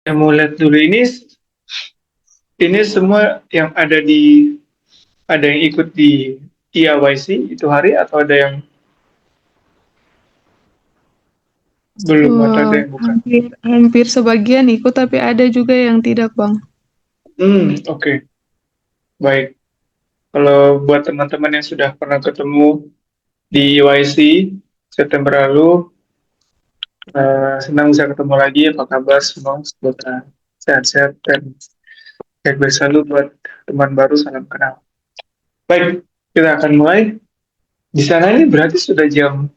Yang mau lihat dulu ini semua yang ada yang ikut di EIYC itu hari atau ada yang belum atau ada yang bukan? Hampir hampir sebagian ikut, tapi ada juga yang tidak, Bang. Oke. Baik. Kalau buat teman-teman yang sudah pernah ketemu di EYC September lalu, senang bisa ketemu lagi. Apa kabar semua? Semoga sehat-sehat dan baik-baik selalu buat teman baru. Salam kenal. Baik, kita akan mulai. Di sana ini berarti sudah jam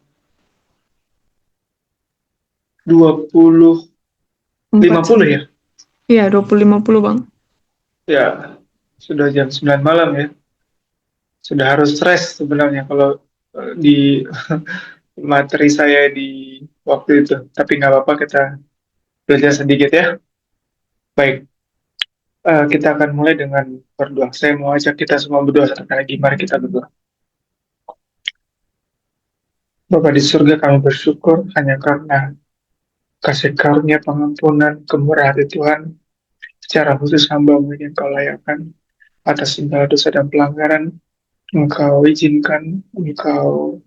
20.50 Empat ya? Iya, 20.50, Bang. Ya, sudah jam 9 malam ya. Sudah harus stres sebenarnya kalau di materi saya di waktu itu. Tapi nggak apa-apa, kita belajar sedikit ya. Baik, kita akan mulai dengan berdoa. Saya mau ajak kita semua berdoa sekali lagi. Mari kita berdoa. Bapa di surga, kami bersyukur hanya karena kasih karunia pengampunan kemurahan hati Tuhan. Secara khusus hamba yang kau layakkan atas segala dosa dan pelanggaran. Engkau izinkan, engkau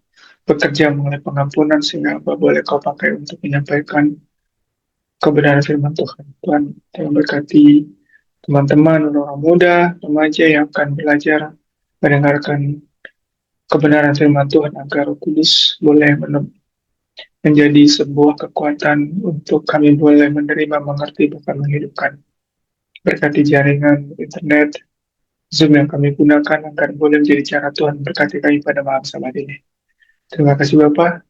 bekerja mengenai pengampunan sehingga hamba boleh kau pakai untuk menyampaikan kebenaran firman Tuhan. Tuhan, yang berkati teman-teman, orang muda, remaja yang akan belajar mendengarkan kebenaran firman Tuhan agar Roh Kudus boleh menjadi sebuah kekuatan untuk kami boleh menerima, mengerti, bahkan menghidupkan. Berkati jaringan internet, Zoom yang kami gunakan agar boleh menjadi cara Tuhan berkati kami pada malam sabat ini. Terima kasih Bapak,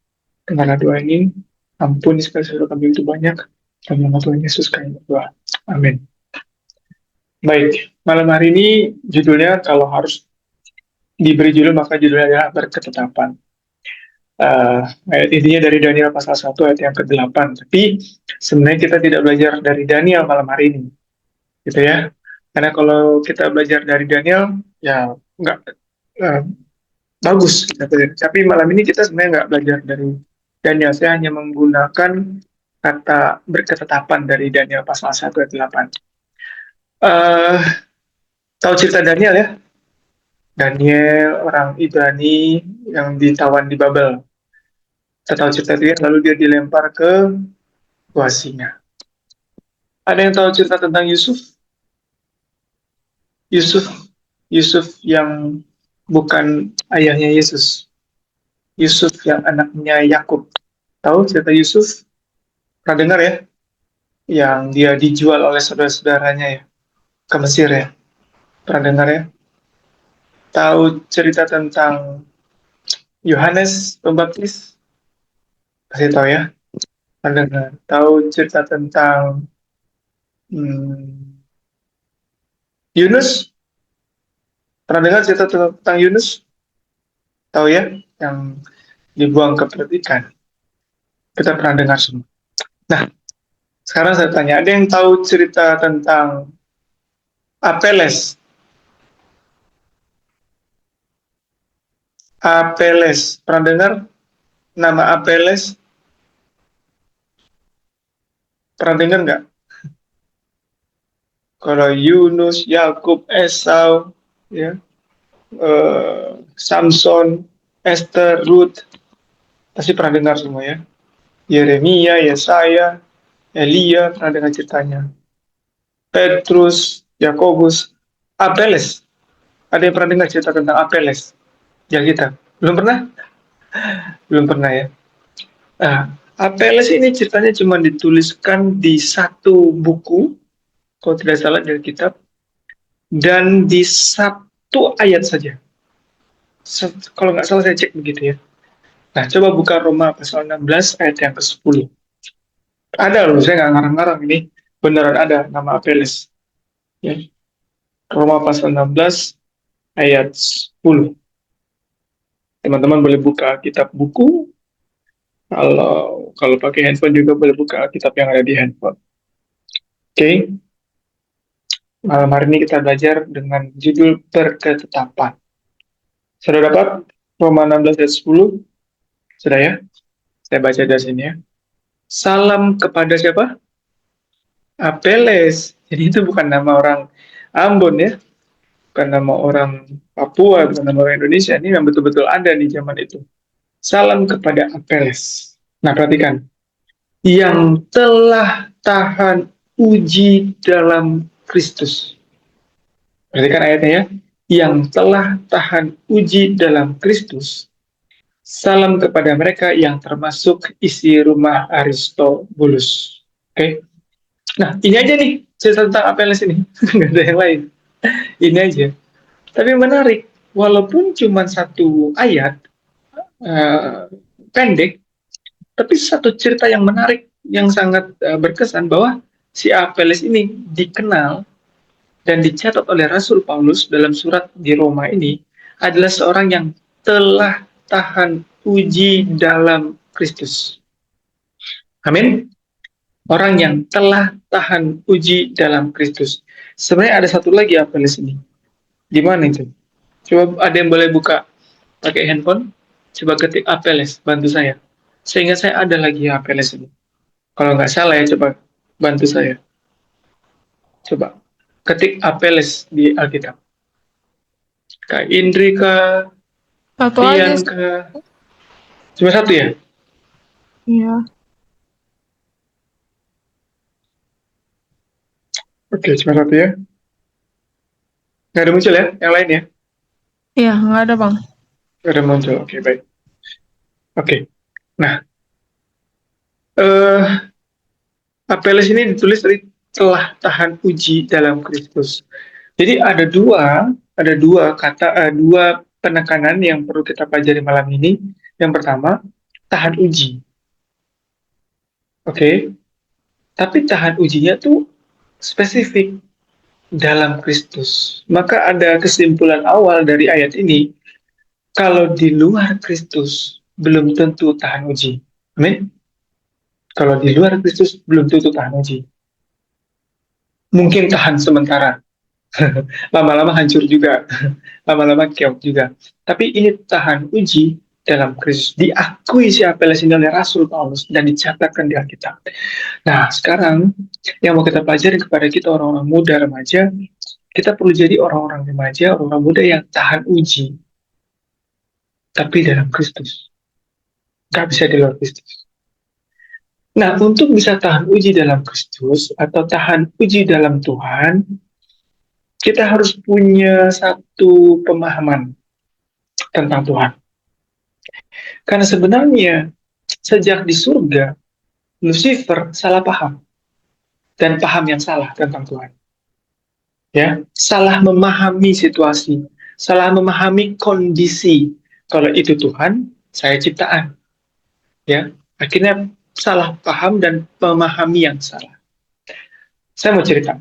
dengarlah doa ini. Ampuni segala sesuatu kami itu banyak. Dalam nama Tuhan Yesus kami berdoa. Amin. Baik, malam hari ini judulnya kalau harus diberi judul maka judulnya adalah berketetapan. Ayat intinya dari Daniel pasal 1 ayat yang ke-8. Tapi sebenarnya kita tidak belajar dari Daniel malam hari ini, gitu ya. Karena kalau kita belajar dari Daniel, ya nggak eh, bagus. Gitu ya. Tapi malam ini kita sebenarnya nggak belajar dari Daniel. Saya hanya menggunakan kata berketetapan dari Daniel pasal 1 ayat 8. Eh, tahu cerita Daniel ya? Daniel, orang Ibrani yang ditawan di Babel. Saya tahu cerita dia, lalu dia dilempar ke gua singa. Ada yang tahu cerita tentang Yusuf? Yusuf, Yusuf yang bukan ayahnya Yesus. Yusuf yang anaknya Yakub. Tahu cerita Yusuf? Pernah dengar ya? Yang dia dijual oleh saudara-saudaranya ya ke Mesir ya. Pernah dengar ya? Tahu cerita tentang Yohanes Pembaptis? Pasti tahu ya. Pernah dengar. Tahu cerita tentang hmm, Yunus? Pernah dengar cerita tentang Yunus? Tahu ya? Yang dibuang ke perut ikan. Kita pernah dengar semua. Nah, sekarang saya tanya, ada yang tahu cerita tentang Apeles? Apeles, pernah dengar nama Apeles? Pernah dengar nggak? Kalau Yunus, Yakub, Esau, ya, Samson, Esther, Ruth, pasti pernah dengar semua ya. Yeremia, Yesaya, Elia, pernah dengar ceritanya. Petrus, Yakobus, Apeles. Ada yang pernah dengar cerita tentang Apeles? Ya kita. Belum pernah? Belum pernah ya. Nah, Apeles ini ceritanya cuma dituliskan di satu buku, kalau tidak salah dari kitab, dan di satu ayat saja. Kalau nggak salah saya cek begitu ya. Nah, coba buka Roma pasal 16 ayat yang ke-10. Ada loh, saya nggak ngarang-ngarang ini. Beneran ada nama Apeles. Ya. Roma pasal 16 ayat 10. Teman-teman boleh buka kitab buku. Kalau pakai handphone juga boleh buka kitab yang ada di handphone. Oke, okay. Malam hari ini kita belajar dengan judul berketetapan. Sudah dapat Roma 16 ayat 10? Sudah ya? Saya baca dari sini ya. Salam kepada siapa? Apeles. Jadi itu bukan nama orang Ambon ya, bukan nama orang Papua, bukan nama orang Indonesia. Ini yang betul-betul ada di zaman itu. Salam kepada Apeles. Nah, perhatikan. Yang telah tahan uji dalam Kristus. Perhatikan ayatnya ya. Yang telah tahan uji dalam Kristus. Salam kepada mereka yang termasuk isi rumah Aristobulus. Oke. Nah, ini aja nih cerita tentang Apeles ini. Nggak ada yang lain. Ini aja. Tapi menarik, walaupun cuma satu ayat, uh, pendek, tapi satu cerita yang menarik, yang sangat berkesan bahwa si Apeles ini dikenal dan dicatat oleh Rasul Paulus dalam surat di Roma ini adalah seorang yang telah tahan uji dalam Kristus. Amin. Orang yang telah tahan uji dalam Kristus. Sebenarnya ada satu lagi Apeles ini. Di mana itu? Coba ada yang boleh buka pakai handphone? Coba ketik Apeles, bantu saya. Sehingga saya ada lagi Apeles ini. Kalau nggak salah ya, coba bantu saya. Coba ketik Apeles di Alkitab. Kak Indri ke Satu aja. Rian ke, cuma satu ya? Iya. Oke, cuma satu ya. Nggak ada muncul ya, yang lain ya? Iya, nggak ada bang. Nggak ada muncul, oke baik. Oke, nah, eh Apeles ini ditulis dari telah tahan uji dalam Kristus. Jadi ada dua kata, dua penekanan yang perlu kita pelajari malam ini. Yang pertama, tahan uji. Oke, tapi tahan ujinya tuh spesifik dalam Kristus. Maka ada kesimpulan awal dari ayat ini, kalau di luar Kristus belum tentu tahan uji. Amin. Kalau di luar Kristus belum tentu tahan uji. Mungkin tahan sementara, lama-lama hancur juga, lama-lama keok juga. Tapi ini tahan uji dalam Kristus, diakui si Apeles ini oleh Rasul Paulus dan dicatatkan di Alkitab. Nah, sekarang yang mau kita pelajari kepada kita orang-orang muda remaja, kita perlu jadi orang-orang remaja, orang-orang muda yang tahan uji, tapi dalam Kristus. Gak bisa di luar Kristus. Nah, untuk bisa tahan uji dalam Kristus atau tahan uji dalam Tuhan, kita harus punya satu pemahaman tentang Tuhan. Karena sebenarnya sejak di surga, Lucifer salah paham dan paham yang salah tentang Tuhan. Ya, salah memahami situasi, salah memahami kondisi. Kalau itu Tuhan, saya ciptaan. Ya, akhirnya salah paham dan memahami yang salah. Saya mau cerita.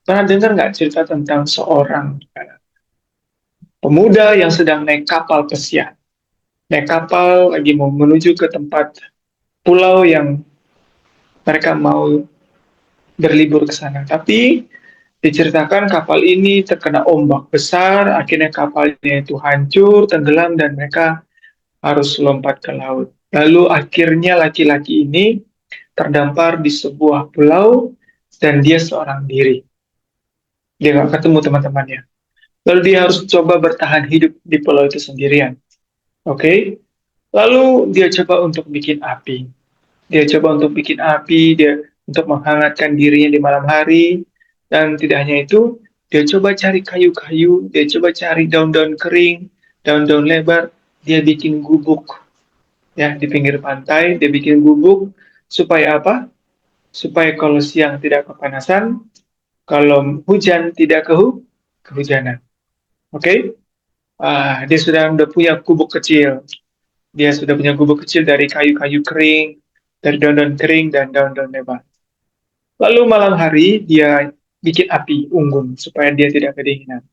Pernah dengar nggak cerita tentang seorang pemuda yang sedang naik kapal pesiar? Naik kapal lagi mau menuju ke tempat pulau yang mereka mau berlibur ke sana. Tapi diceritakan kapal ini terkena ombak besar, akhirnya kapalnya itu hancur, tenggelam, dan mereka harus lompat ke laut. Lalu akhirnya laki-laki ini terdampar di sebuah pulau dan dia seorang diri. Dia nggak ketemu teman-temannya. Lalu dia harus coba bertahan hidup di pulau itu sendirian. Oke? Lalu dia coba untuk bikin api. Dia coba untuk bikin api, dia untuk menghangatkan dirinya di malam hari. Dan tidak hanya itu, dia coba cari kayu-kayu, dia coba cari daun-daun kering, daun-daun lebar, dia bikin gubuk. Ya, di pinggir pantai, dia bikin gubuk supaya apa? Supaya kalau siang tidak kepanasan, kalau hujan tidak kehujanan. Oke? Dia sudah punya gubuk kecil. Dia sudah punya gubuk kecil dari kayu-kayu kering, dari daun-daun kering dan daun-daun lebar. Lalu malam hari dia bikin api unggun supaya dia tidak kedinginan.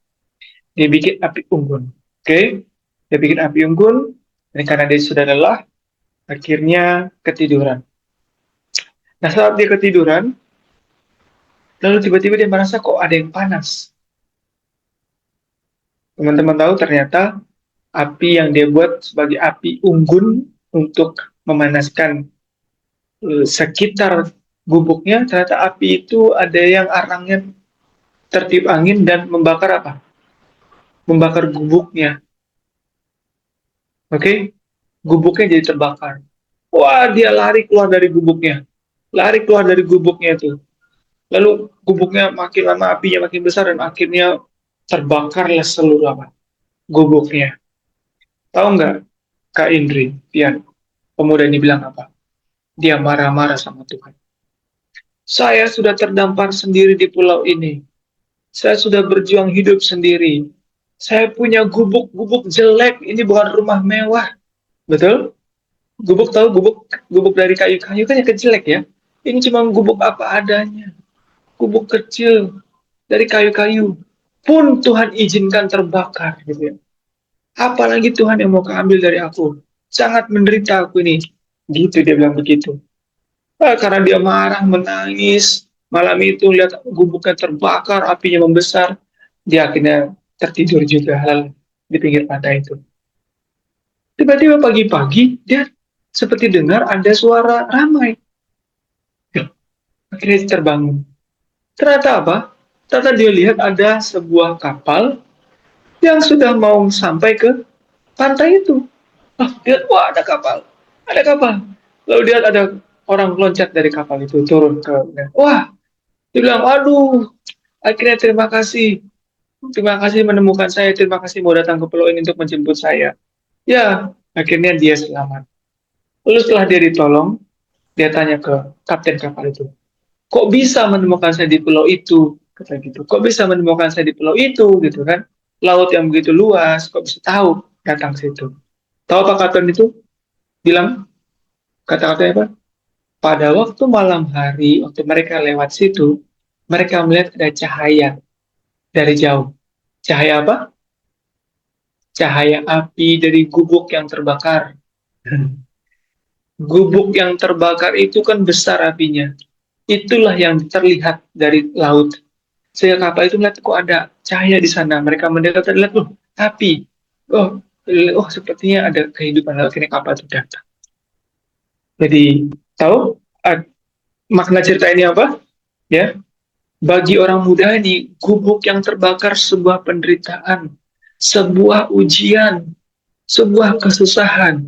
Dia bikin api unggun. Oke? Dia bikin api unggun, dan karena dia sudah lelah, akhirnya ketiduran. Nah, saat dia ketiduran, lalu tiba-tiba dia merasa kok ada yang panas. Teman-teman tahu ternyata api yang dia buat sebagai api unggun untuk memanaskan sekitar gubuknya ternyata api itu ada yang arangnya tertiup angin dan membakar apa? Membakar gubuknya. Oke? Gubuknya jadi terbakar. Wah, dia lari keluar dari gubuknya. Lari keluar dari gubuknya itu. Lalu gubuknya makin lama apinya makin besar dan akhirnya terbakarlah seluruh apa? Gubuknya. Tahu nggak, Kak Indri, Pian, pemuda ini bilang apa? Dia marah-marah sama Tuhan. Saya sudah terdampar sendiri di pulau ini. Saya sudah berjuang hidup sendiri. Saya punya gubuk-gubuk jelek. Ini bukan rumah mewah. Betul? Gubuk, tahu gubuk? Gubuk dari kayu-kayu kan yang jelek ya. Ini cuma gubuk apa adanya. Gubuk kecil dari kayu-kayu. Pun Tuhan izinkan terbakar gitu ya. Apalagi Tuhan yang mau keambil dari aku. Sangat menderita aku ini. Gitu dia bilang begitu. Karena dia marah, menangis. Malam itu lihat gubuknya terbakar, apinya membesar. Dia akhirnya tertidur juga hal di pinggir pantai itu. Tiba-tiba pagi-pagi dia seperti dengar ada suara ramai. Ya, akhirnya dia terbangun. Ternyata apa? Ternyata dia lihat ada sebuah kapal yang sudah mau sampai ke pantai itu. Dia lihat, wah ada kapal, ada kapal. Lalu dia lihat ada orang loncat dari kapal itu turun ke, wah, dia bilang, waduh, akhirnya terima kasih menemukan saya, terima kasih mau datang ke pulau ini untuk menjemput saya. Ya, akhirnya dia selamat. Lalu setelah dia ditolong, dia tanya ke kapten kapal itu, kok bisa menemukan saya di pulau itu? Kata gitu, kok bisa menemukan saya di pulau itu? Gitu kan, laut yang begitu luas, kok bisa tahu datang ke situ? Tahu apa kapten itu? Bilang, kata-katanya apa? Pada waktu malam hari, waktu mereka lewat situ, mereka melihat ada cahaya dari jauh. Cahaya apa? Cahaya api dari gubuk yang terbakar. Gubuk yang terbakar itu kan besar apinya. Itulah yang terlihat dari laut. Sehingga kapal itu melihat kok ada cahaya di sana. Mereka mendekat dan lihat, oh, api. Oh, oh, sepertinya ada kehidupan. Lalu akhirnya kapal itu datang. Jadi, tahu makna cerita ini apa? Ya, bagi orang muda ini, gubuk yang terbakar sebuah penderitaan, sebuah ujian, sebuah kesusahan.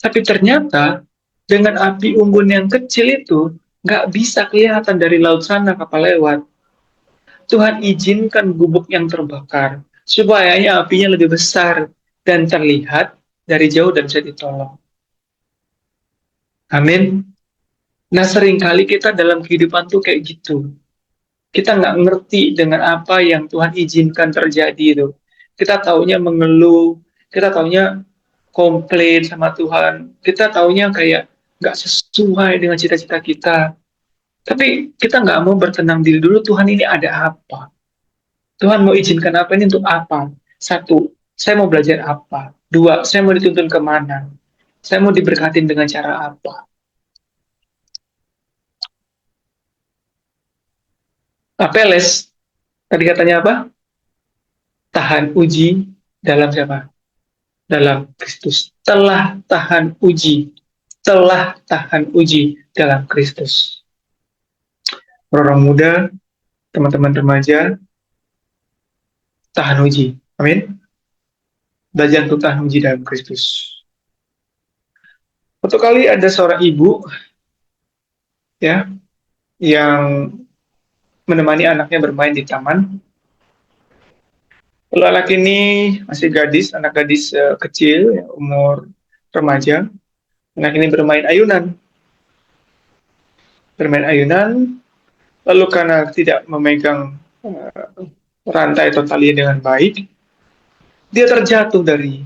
Tapi ternyata dengan api unggun yang kecil itu nggak bisa kelihatan dari laut sana kapal lewat. Tuhan izinkan gubuk yang terbakar supaya apinya lebih besar dan terlihat dari jauh dan bisa ditolong. Amin. Nah, seringkali kita dalam kehidupan tuh kayak gitu. Kita nggak ngerti dengan apa yang Tuhan izinkan terjadi itu. Kita taunya mengeluh, kita taunya komplain sama Tuhan, kita taunya kayak nggak sesuai dengan cita-cita kita. Tapi kita nggak mau bertenang diri dulu, Tuhan ini ada apa? Tuhan mau izinkan apa ini untuk apa? Satu, saya mau belajar apa? Dua, saya mau dituntun kemana? Saya mau diberkatin dengan cara apa? Apeles, tadi katanya apa? Tahan uji dalam siapa? Dalam Kristus. Telah tahan uji dalam Kristus. Orang muda, teman-teman remaja, tahan uji. Amin. Belajar untuk tahan uji dalam Kristus. Suatu kali ada seorang ibu ya yang menemani anaknya bermain di taman. Lalu anak ini masih gadis, anak gadis kecil, ya, umur remaja. Anak ini bermain ayunan. Lalu karena tidak memegang rantai atau tali dengan baik, dia terjatuh dari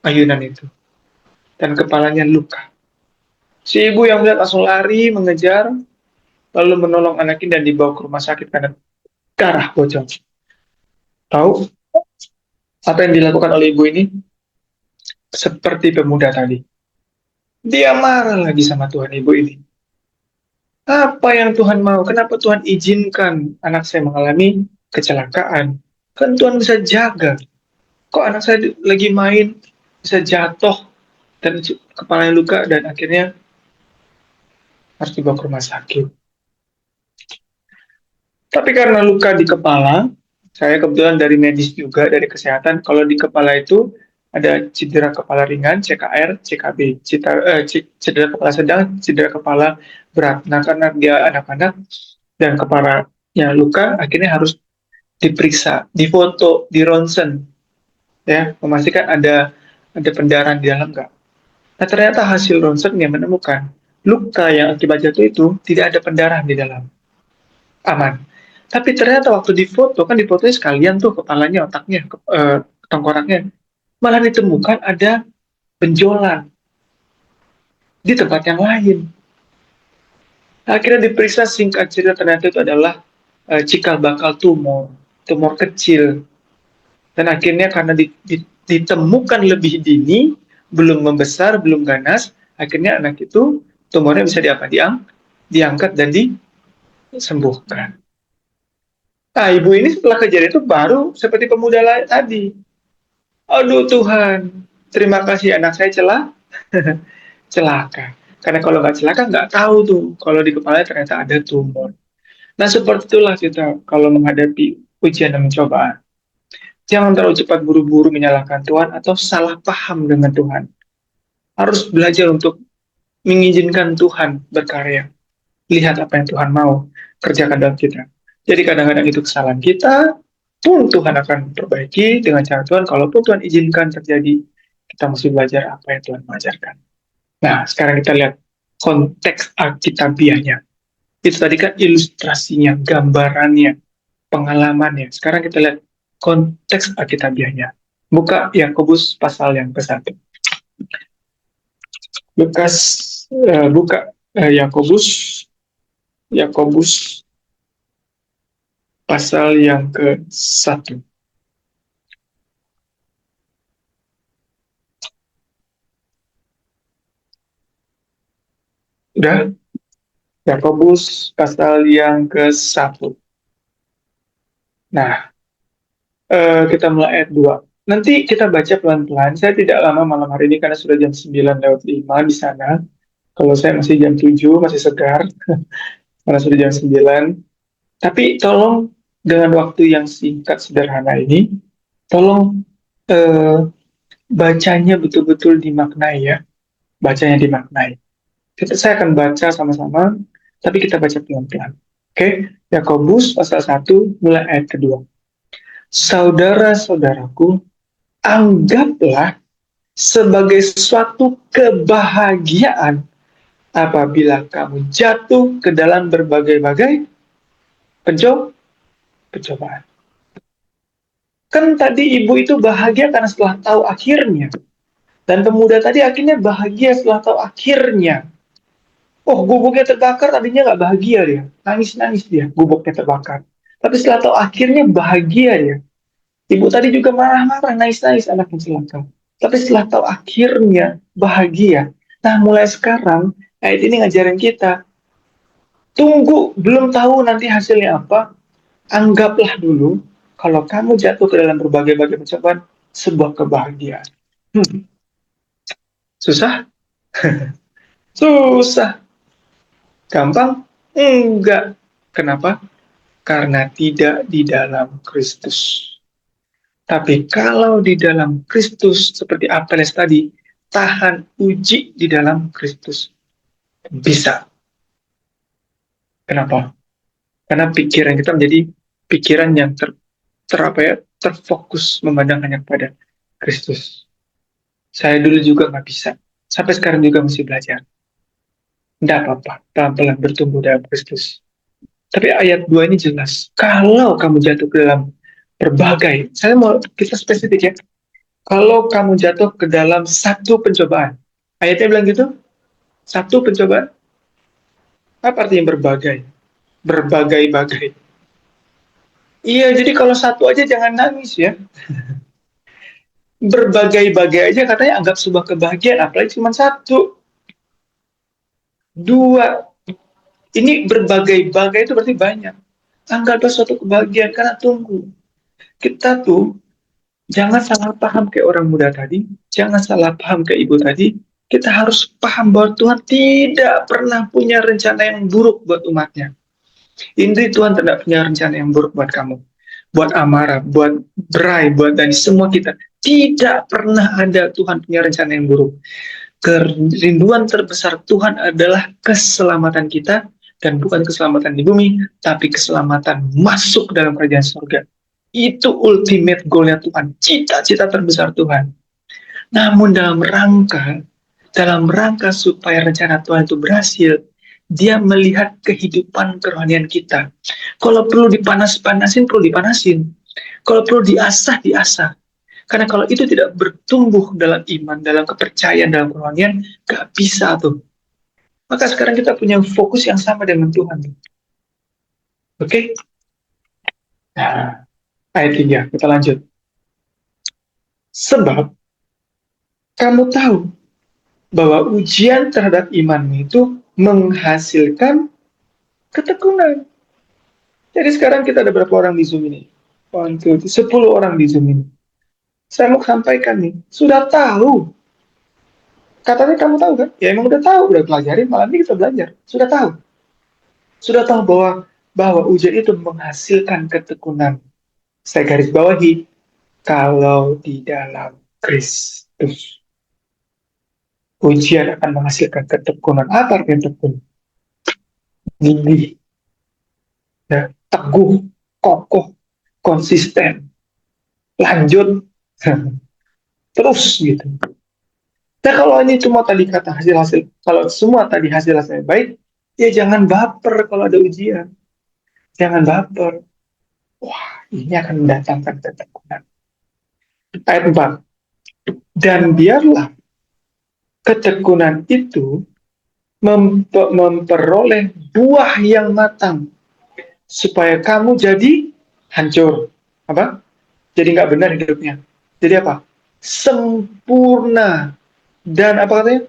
ayunan itu dan kepalanya luka. Si ibu yang melihat langsung lari mengejar, lalu menolong anak ini dan dibawa ke rumah sakit karena darah bocor. Tahu apa yang dilakukan oleh ibu ini? Seperti pemuda tadi. Dia marah lagi sama Tuhan ibu ini. Apa yang Tuhan mau? Kenapa Tuhan izinkan anak saya mengalami kecelakaan? Kan Tuhan bisa jaga. Kok anak saya lagi main bisa jatuh dan kepalanya luka dan akhirnya harus dibawa ke rumah sakit. Tapi karena luka di kepala, saya kebetulan dari medis juga, dari kesehatan, kalau di kepala itu ada cedera kepala ringan, CKR, CKB, cedera kepala sedang, cedera kepala berat. Nah, karena dia anak-anak dan kepalanya luka, akhirnya harus diperiksa, difoto, di ronsen, ya, memastikan ada pendarahan di dalam nggak. Nah, ternyata hasil ronsen yang menemukan luka yang akibat jatuh itu tidak ada pendarahan di dalam, aman. Tapi ternyata waktu difoto, kan difotonya sekalian tuh kepalanya, otaknya, tengkoraknya, malah ditemukan ada benjolan di tempat yang lain. Akhirnya diperiksa, singkat cerita ternyata itu adalah cikal bakal tumor, tumor kecil. Dan akhirnya karena ditemukan lebih dini, belum membesar, belum ganas, akhirnya anak itu tumornya bisa diangkat dan disembuhkan. Nah, ibu ini setelah kejadian itu baru seperti pemuda lain tadi. Aduh Tuhan, terima kasih anak saya celaka. Karena kalau nggak celaka nggak tahu tuh kalau di kepala ternyata ada tumor. Nah seperti itulah kita kalau menghadapi ujian dan pencobaan. Jangan terlalu cepat buru-buru menyalahkan Tuhan atau salah paham dengan Tuhan. Harus belajar untuk mengizinkan Tuhan berkarya. Lihat apa yang Tuhan mau kerjakan dalam kita. Jadi kadang-kadang itu kesalahan kita, pun Tuhan akan perbaiki dengan cara Tuhan. Kalaupun Tuhan izinkan terjadi, kita mesti belajar apa yang Tuhan mengajarkan. Nah, sekarang kita lihat konteks alkitabiahnya. Itu tadi kan ilustrasinya, gambarannya, pengalamannya. Sekarang kita lihat konteks alkitabiahnya. Buka Yakobus pasal yang ke-1. Buka Yakobus Yakobus pasal yang ke-1. Udah? Yakobus pasal yang ke-1. Nah, kita mulai ayat 2. Nanti kita baca pelan-pelan. Saya tidak lama malam hari ini karena sudah jam 9:05 di sana. Kalau saya masih jam 7, masih segar. Karena sudah jam 9. Tapi tolong dengan waktu yang singkat sederhana ini, tolong bacanya betul-betul dimaknai ya. Bacanya dimaknai. Saya akan baca sama-sama, tapi kita baca pelan-pelan. Oke, Yakobus pasal 1 mulai ayat kedua. Saudara-saudaraku, anggaplah sebagai suatu kebahagiaan apabila kamu jatuh ke dalam berbagai-bagai pencobaan. Kan tadi ibu itu bahagia karena setelah tahu akhirnya. Dan pemuda tadi akhirnya bahagia setelah tahu akhirnya. Oh, gubuknya terbakar, tadinya nggak bahagia dia. Nangis-nangis dia, gubuknya terbakar. Tapi setelah tahu akhirnya bahagia dia. Ibu tadi juga marah-marah, nangis-nangis anaknya celaka. Tapi setelah tahu akhirnya bahagia. Nah, mulai sekarang, ayat ini ngajarin kita, tunggu, belum tahu nanti hasilnya apa, anggaplah dulu, kalau kamu jatuh ke dalam berbagai-bagai pencobaan, sebuah kebahagiaan. Susah? Susah. Gampang? Enggak. Kenapa? Karena tidak di dalam Kristus. Tapi kalau di dalam Kristus, seperti Apeles tadi, tahan uji di dalam Kristus. Bisa. Kenapa? Karena pikiran kita menjadi pikiran yang terfokus memandang hanya kepada Kristus. Saya dulu juga nggak bisa. Sampai sekarang juga masih belajar. Tidak apa-apa, pelan-pelan bertumbuh dalam Kristus. Tapi ayat 2 ini jelas. Kalau kamu jatuh ke dalam berbagai, saya mau kita spesifik ya. Kalau kamu jatuh ke dalam satu pencobaan. Ayatnya bilang gitu, satu pencobaan. Apa artinya berbagai? Berbagai-bagai. Iya, jadi kalau satu aja jangan nangis ya. Berbagai-bagai aja katanya anggap sebuah kebahagiaan, apalagi cuma satu. Dua. Ini berbagai-bagai itu berarti banyak. Anggaplah suatu kebahagiaan, karena tunggu. Kita tuh jangan salah paham kayak orang muda tadi, jangan salah paham kayak ibu tadi. Kita harus paham bahwa Tuhan tidak pernah punya rencana yang buruk buat umatnya. Inti Tuhan tidak punya rencana yang buruk buat kamu, buat Amara, buat Bray, buat Dani, semua kita. Tidak pernah ada Tuhan punya rencana yang buruk. Kerinduan terbesar Tuhan adalah keselamatan kita, dan bukan keselamatan di bumi, tapi keselamatan masuk dalam kerajaan surga. Itu ultimate goalnya Tuhan, cita-cita terbesar Tuhan. Namun dalam rangka supaya rencana Tuhan itu berhasil, dia melihat kehidupan kerohanian kita. Kalau perlu dipanas-panasin, perlu dipanasin. Kalau perlu diasah, diasah. Karena kalau itu tidak bertumbuh dalam iman, dalam kepercayaan, dalam kerohanian, gak bisa tuh. Maka sekarang kita punya fokus yang sama dengan Tuhan. Oke? Nah, ayat 3, kita lanjut. Sebab kamu tahu bahwa ujian terhadap imanmu itu menghasilkan ketekunan. Jadi sekarang kita ada berapa orang di Zoom ini? 10 orang di Zoom ini. Saya mau sampaikan nih, sudah tahu. Katanya kamu tahu kan? Ya emang udah tahu, udah pelajarin, malam ini kita belajar. Sudah tahu. Sudah tahu bahwa ujian itu menghasilkan ketekunan. Saya garis bawahi, kalau di dalam Kristus. Ujian akan menghasilkan ketekunan. Apa artinya tekun? Gigih, ya, teguh, kokoh, konsisten, lanjut, terus gitu. Nah kalau ini cuma tadi kata hasil-hasil, kalau semua tadi hasil-hasilnya baik, ya jangan baper kalau ada ujian. Jangan baper. Wah, ini akan mendatangkan ketekunan. Ayat 4. Dan biarlah ketekunan itu memperoleh buah yang matang, supaya kamu jadi hancur. Apa? Jadi nggak benar hidupnya. Jadi apa? Sempurna. Dan apa katanya?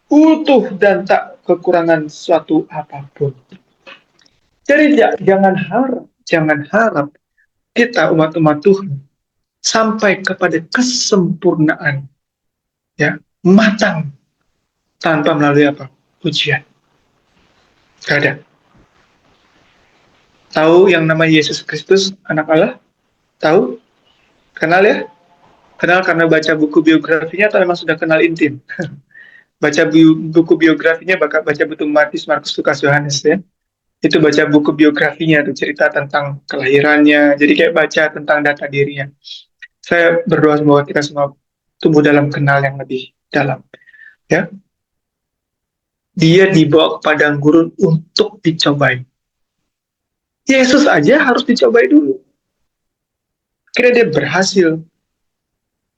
Utuh dan tak kekurangan suatu apapun. Jadi jangan harap kita umat-umat Tuhan sampai kepada kesempurnaan, ya, matang tanpa melalui apa? Ujian. Gak ada. Tahu yang namanya Yesus Kristus, anak Allah? Tahu? Kenal ya? Kenal karena baca buku biografinya atau memang sudah kenal intim? Baca buku biografinya, baca buku Matius, Markus, Lukas, Yohanes ya. Itu baca buku biografinya, tuh cerita tentang kelahirannya. Jadi kayak baca tentang data dirinya. Saya berdoa semoga kita semua tumbuh dalam kenal yang lebih dalam. Ya, dia dibawa ke padang gurun untuk dicobai. Yesus aja harus dicobai dulu. Kira dia berhasil,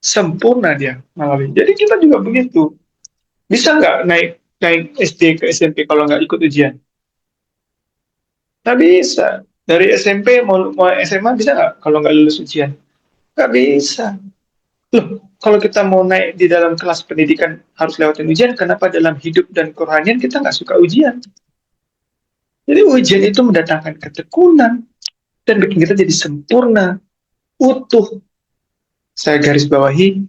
sempurna dia melalui. Jadi kita juga begitu. Bisa nggak naik SD ke SMP kalau nggak ikut ujian? Nggak bisa. Dari SMP mau SMA bisa nggak kalau nggak lulus ujian? Nggak bisa. Loh, kalau kita mau naik di dalam kelas pendidikan harus lewatin ujian, kenapa dalam hidup dan kerohanian kita nggak suka ujian? Jadi ujian itu mendatangkan ketekunan dan bikin kita jadi sempurna, utuh. Saya garis bawahi,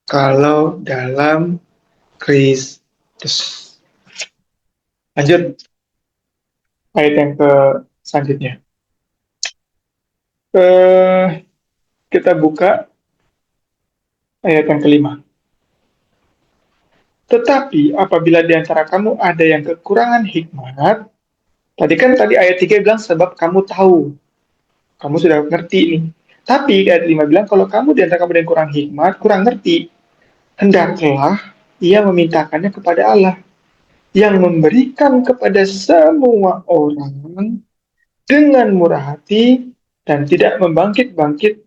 kalau dalam Kristus. Lanjut, ayat yang ke selanjutnya. Kita buka ayat yang kelima. Tetapi apabila di antara kamu ada yang kekurangan hikmat, tadi ayat 3 bilang sebab kamu tahu, kamu sudah ngerti nih. Tapi ayat 5 bilang kalau kamu di antara kamu ada yang kurang hikmat, kurang ngerti, hendaklah ia memintakannya kepada Allah yang memberikan kepada semua orang dengan murah hati dan tidak membangkit-bangkit,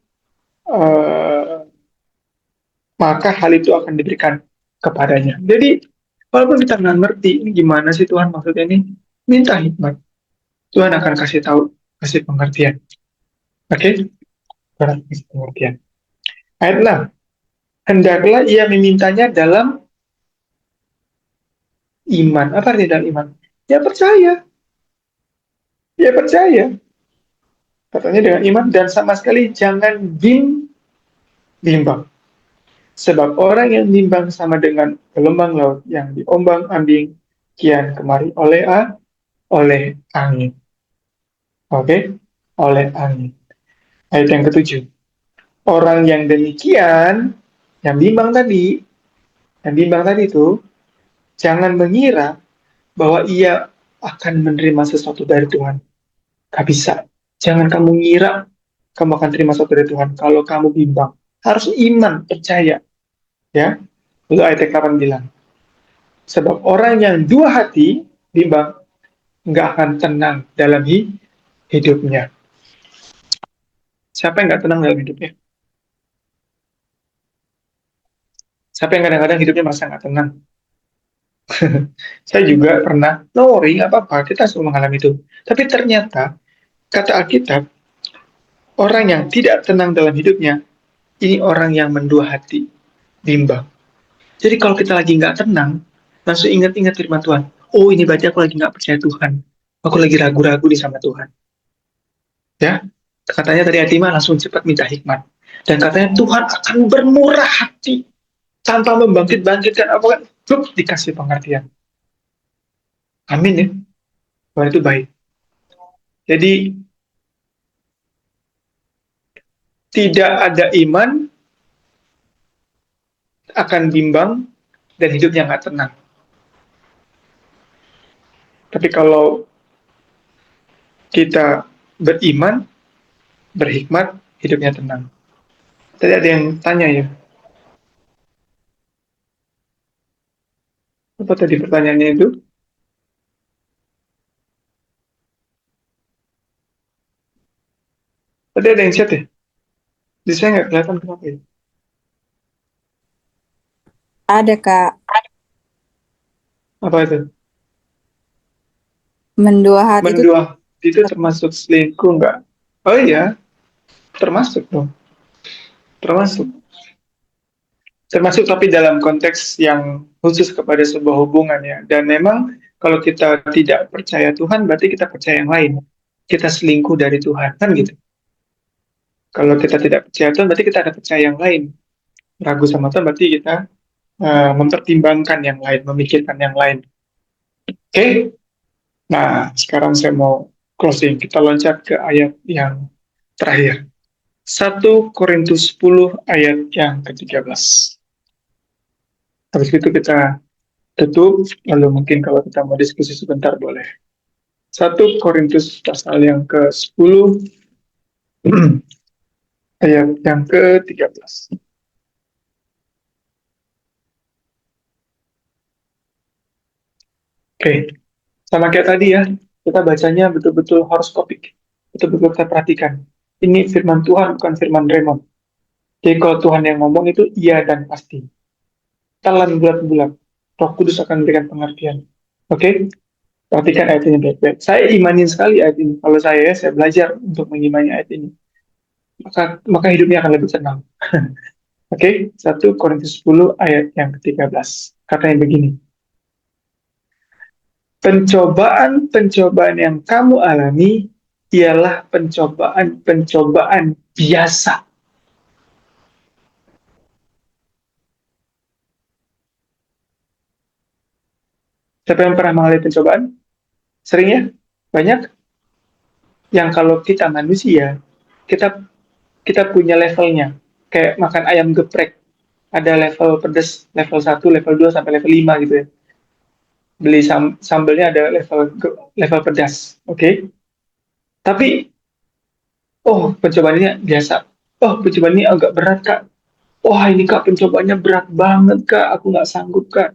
maka hal itu akan diberikan kepadanya. Jadi walaupun kita nggak ngerti ini gimana sih Tuhan maksudnya ini, minta hikmat. Tuhan akan kasih tahu, kasih pengertian. Oke? Tuhan akan kasih pengertian. Ayat 6. Hendaklah ia memintanya dalam iman. Apa artinya dalam iman? Ya percaya. Ya percaya. Katanya dengan iman dan sama sekali jangan bimbang. Sebab orang yang bimbang sama dengan gelombang laut yang diombang-ambing kian kemari oleh angin. Oke, oleh angin. Ayat yang ketujuh. Orang yang demikian, yang bimbang tadi, itu, jangan mengira bahwa ia akan menerima sesuatu dari Tuhan. Gak bisa. Jangan kamu ngira kamu akan terima sesuatu dari Tuhan kalau kamu bimbang. Harus iman, percaya. Ya. Lalu ayat yang 8 bilang, sebab orang yang dua hati, bimbang, nggak akan tenang dalam hidupnya. Siapa yang nggak tenang dalam hidupnya? Siapa yang kadang-kadang hidupnya merasa nggak tenang? Saya juga pernah, no worry, nggak apa-apa, kita semua mengalami itu. Tapi ternyata, kata Alkitab, orang yang tidak tenang dalam hidupnya, ini orang yang mendua hati, bimbang. Jadi kalau kita lagi nggak tenang, langsung ingat-ingat firman Tuhan. Oh, ini berarti aku lagi nggak percaya Tuhan. Aku lagi ragu-ragu nih sama Tuhan. Ya, katanya tadi Atima langsung cepat minta hikmat. Dan katanya Tuhan akan bermurah hati tanpa membangkit-bangkitkan apa kan, dikasih pengertian. Amin ya. Tuhan itu baik. Jadi tidak ada iman akan bimbang dan hidupnya nggak tenang. Tapi kalau kita beriman, berhikmat, hidupnya tenang. Tadi ada yang tanya ya, apa tadi pertanyaannya itu? Tadi ada yang chat ya? Di saya nggak kelihatan kenapa ya? Ada, Kak. Apa itu? Mendua hati itu Mendua itu termasuk selingkuh nggak? Oh iya, termasuk dong. Termasuk. Termasuk tapi dalam konteks yang khusus kepada sebuah hubungan ya. Dan memang kalau kita tidak percaya Tuhan, berarti kita percaya yang lain. Kita selingkuh dari Tuhan, kan gitu. Kalau kita tidak percaya Tuhan, berarti kita ada percaya yang lain. Ragu sama Tuhan, berarti kita mempertimbangkan yang lain, memikirkan yang lain. Oke, nah sekarang saya mau closing. Kita loncat ke ayat yang terakhir. 1 Korintus 10 ayat yang ke-13. Habis itu kita tutup, lalu mungkin kalau kita mau diskusi sebentar boleh. 1 Korintus pasal yang ke-10 ayat yang ke-13. Oke, sama kayak tadi ya, kita bacanya betul-betul horoskopik, betul-betul kita perhatikan. Ini firman Tuhan, bukan firman Raymond. Jadi kalau Tuhan yang ngomong itu iya dan pasti. Telan bulat-bulat, Roh Kudus akan memberikan pengertian. Oke, perhatikan ayat ini baik-baik. Saya imanin sekali ayat ini. Kalau saya belajar untuk mengimani ayat ini. Maka hidupnya akan lebih tenang. Oke, 1 Korintus 10 ayat yang ke-13. Katanya begini. Pencobaan-pencobaan yang kamu alami ialah pencobaan-pencobaan biasa. Siapa yang pernah mengalami pencobaan? Sering ya? Banyak? Yang kalau kita manusia, kita kita punya levelnya. Kayak makan ayam geprek. Ada level pedas, level 1, level 2, sampai level 5 gitu ya. Beli sambelnya ada level pedas. Oke? Tapi, oh pencobaannya biasa. Oh pencobaan ini agak berat kak. Wah ini kak pencobaannya berat banget kak. Aku nggak sanggup kak.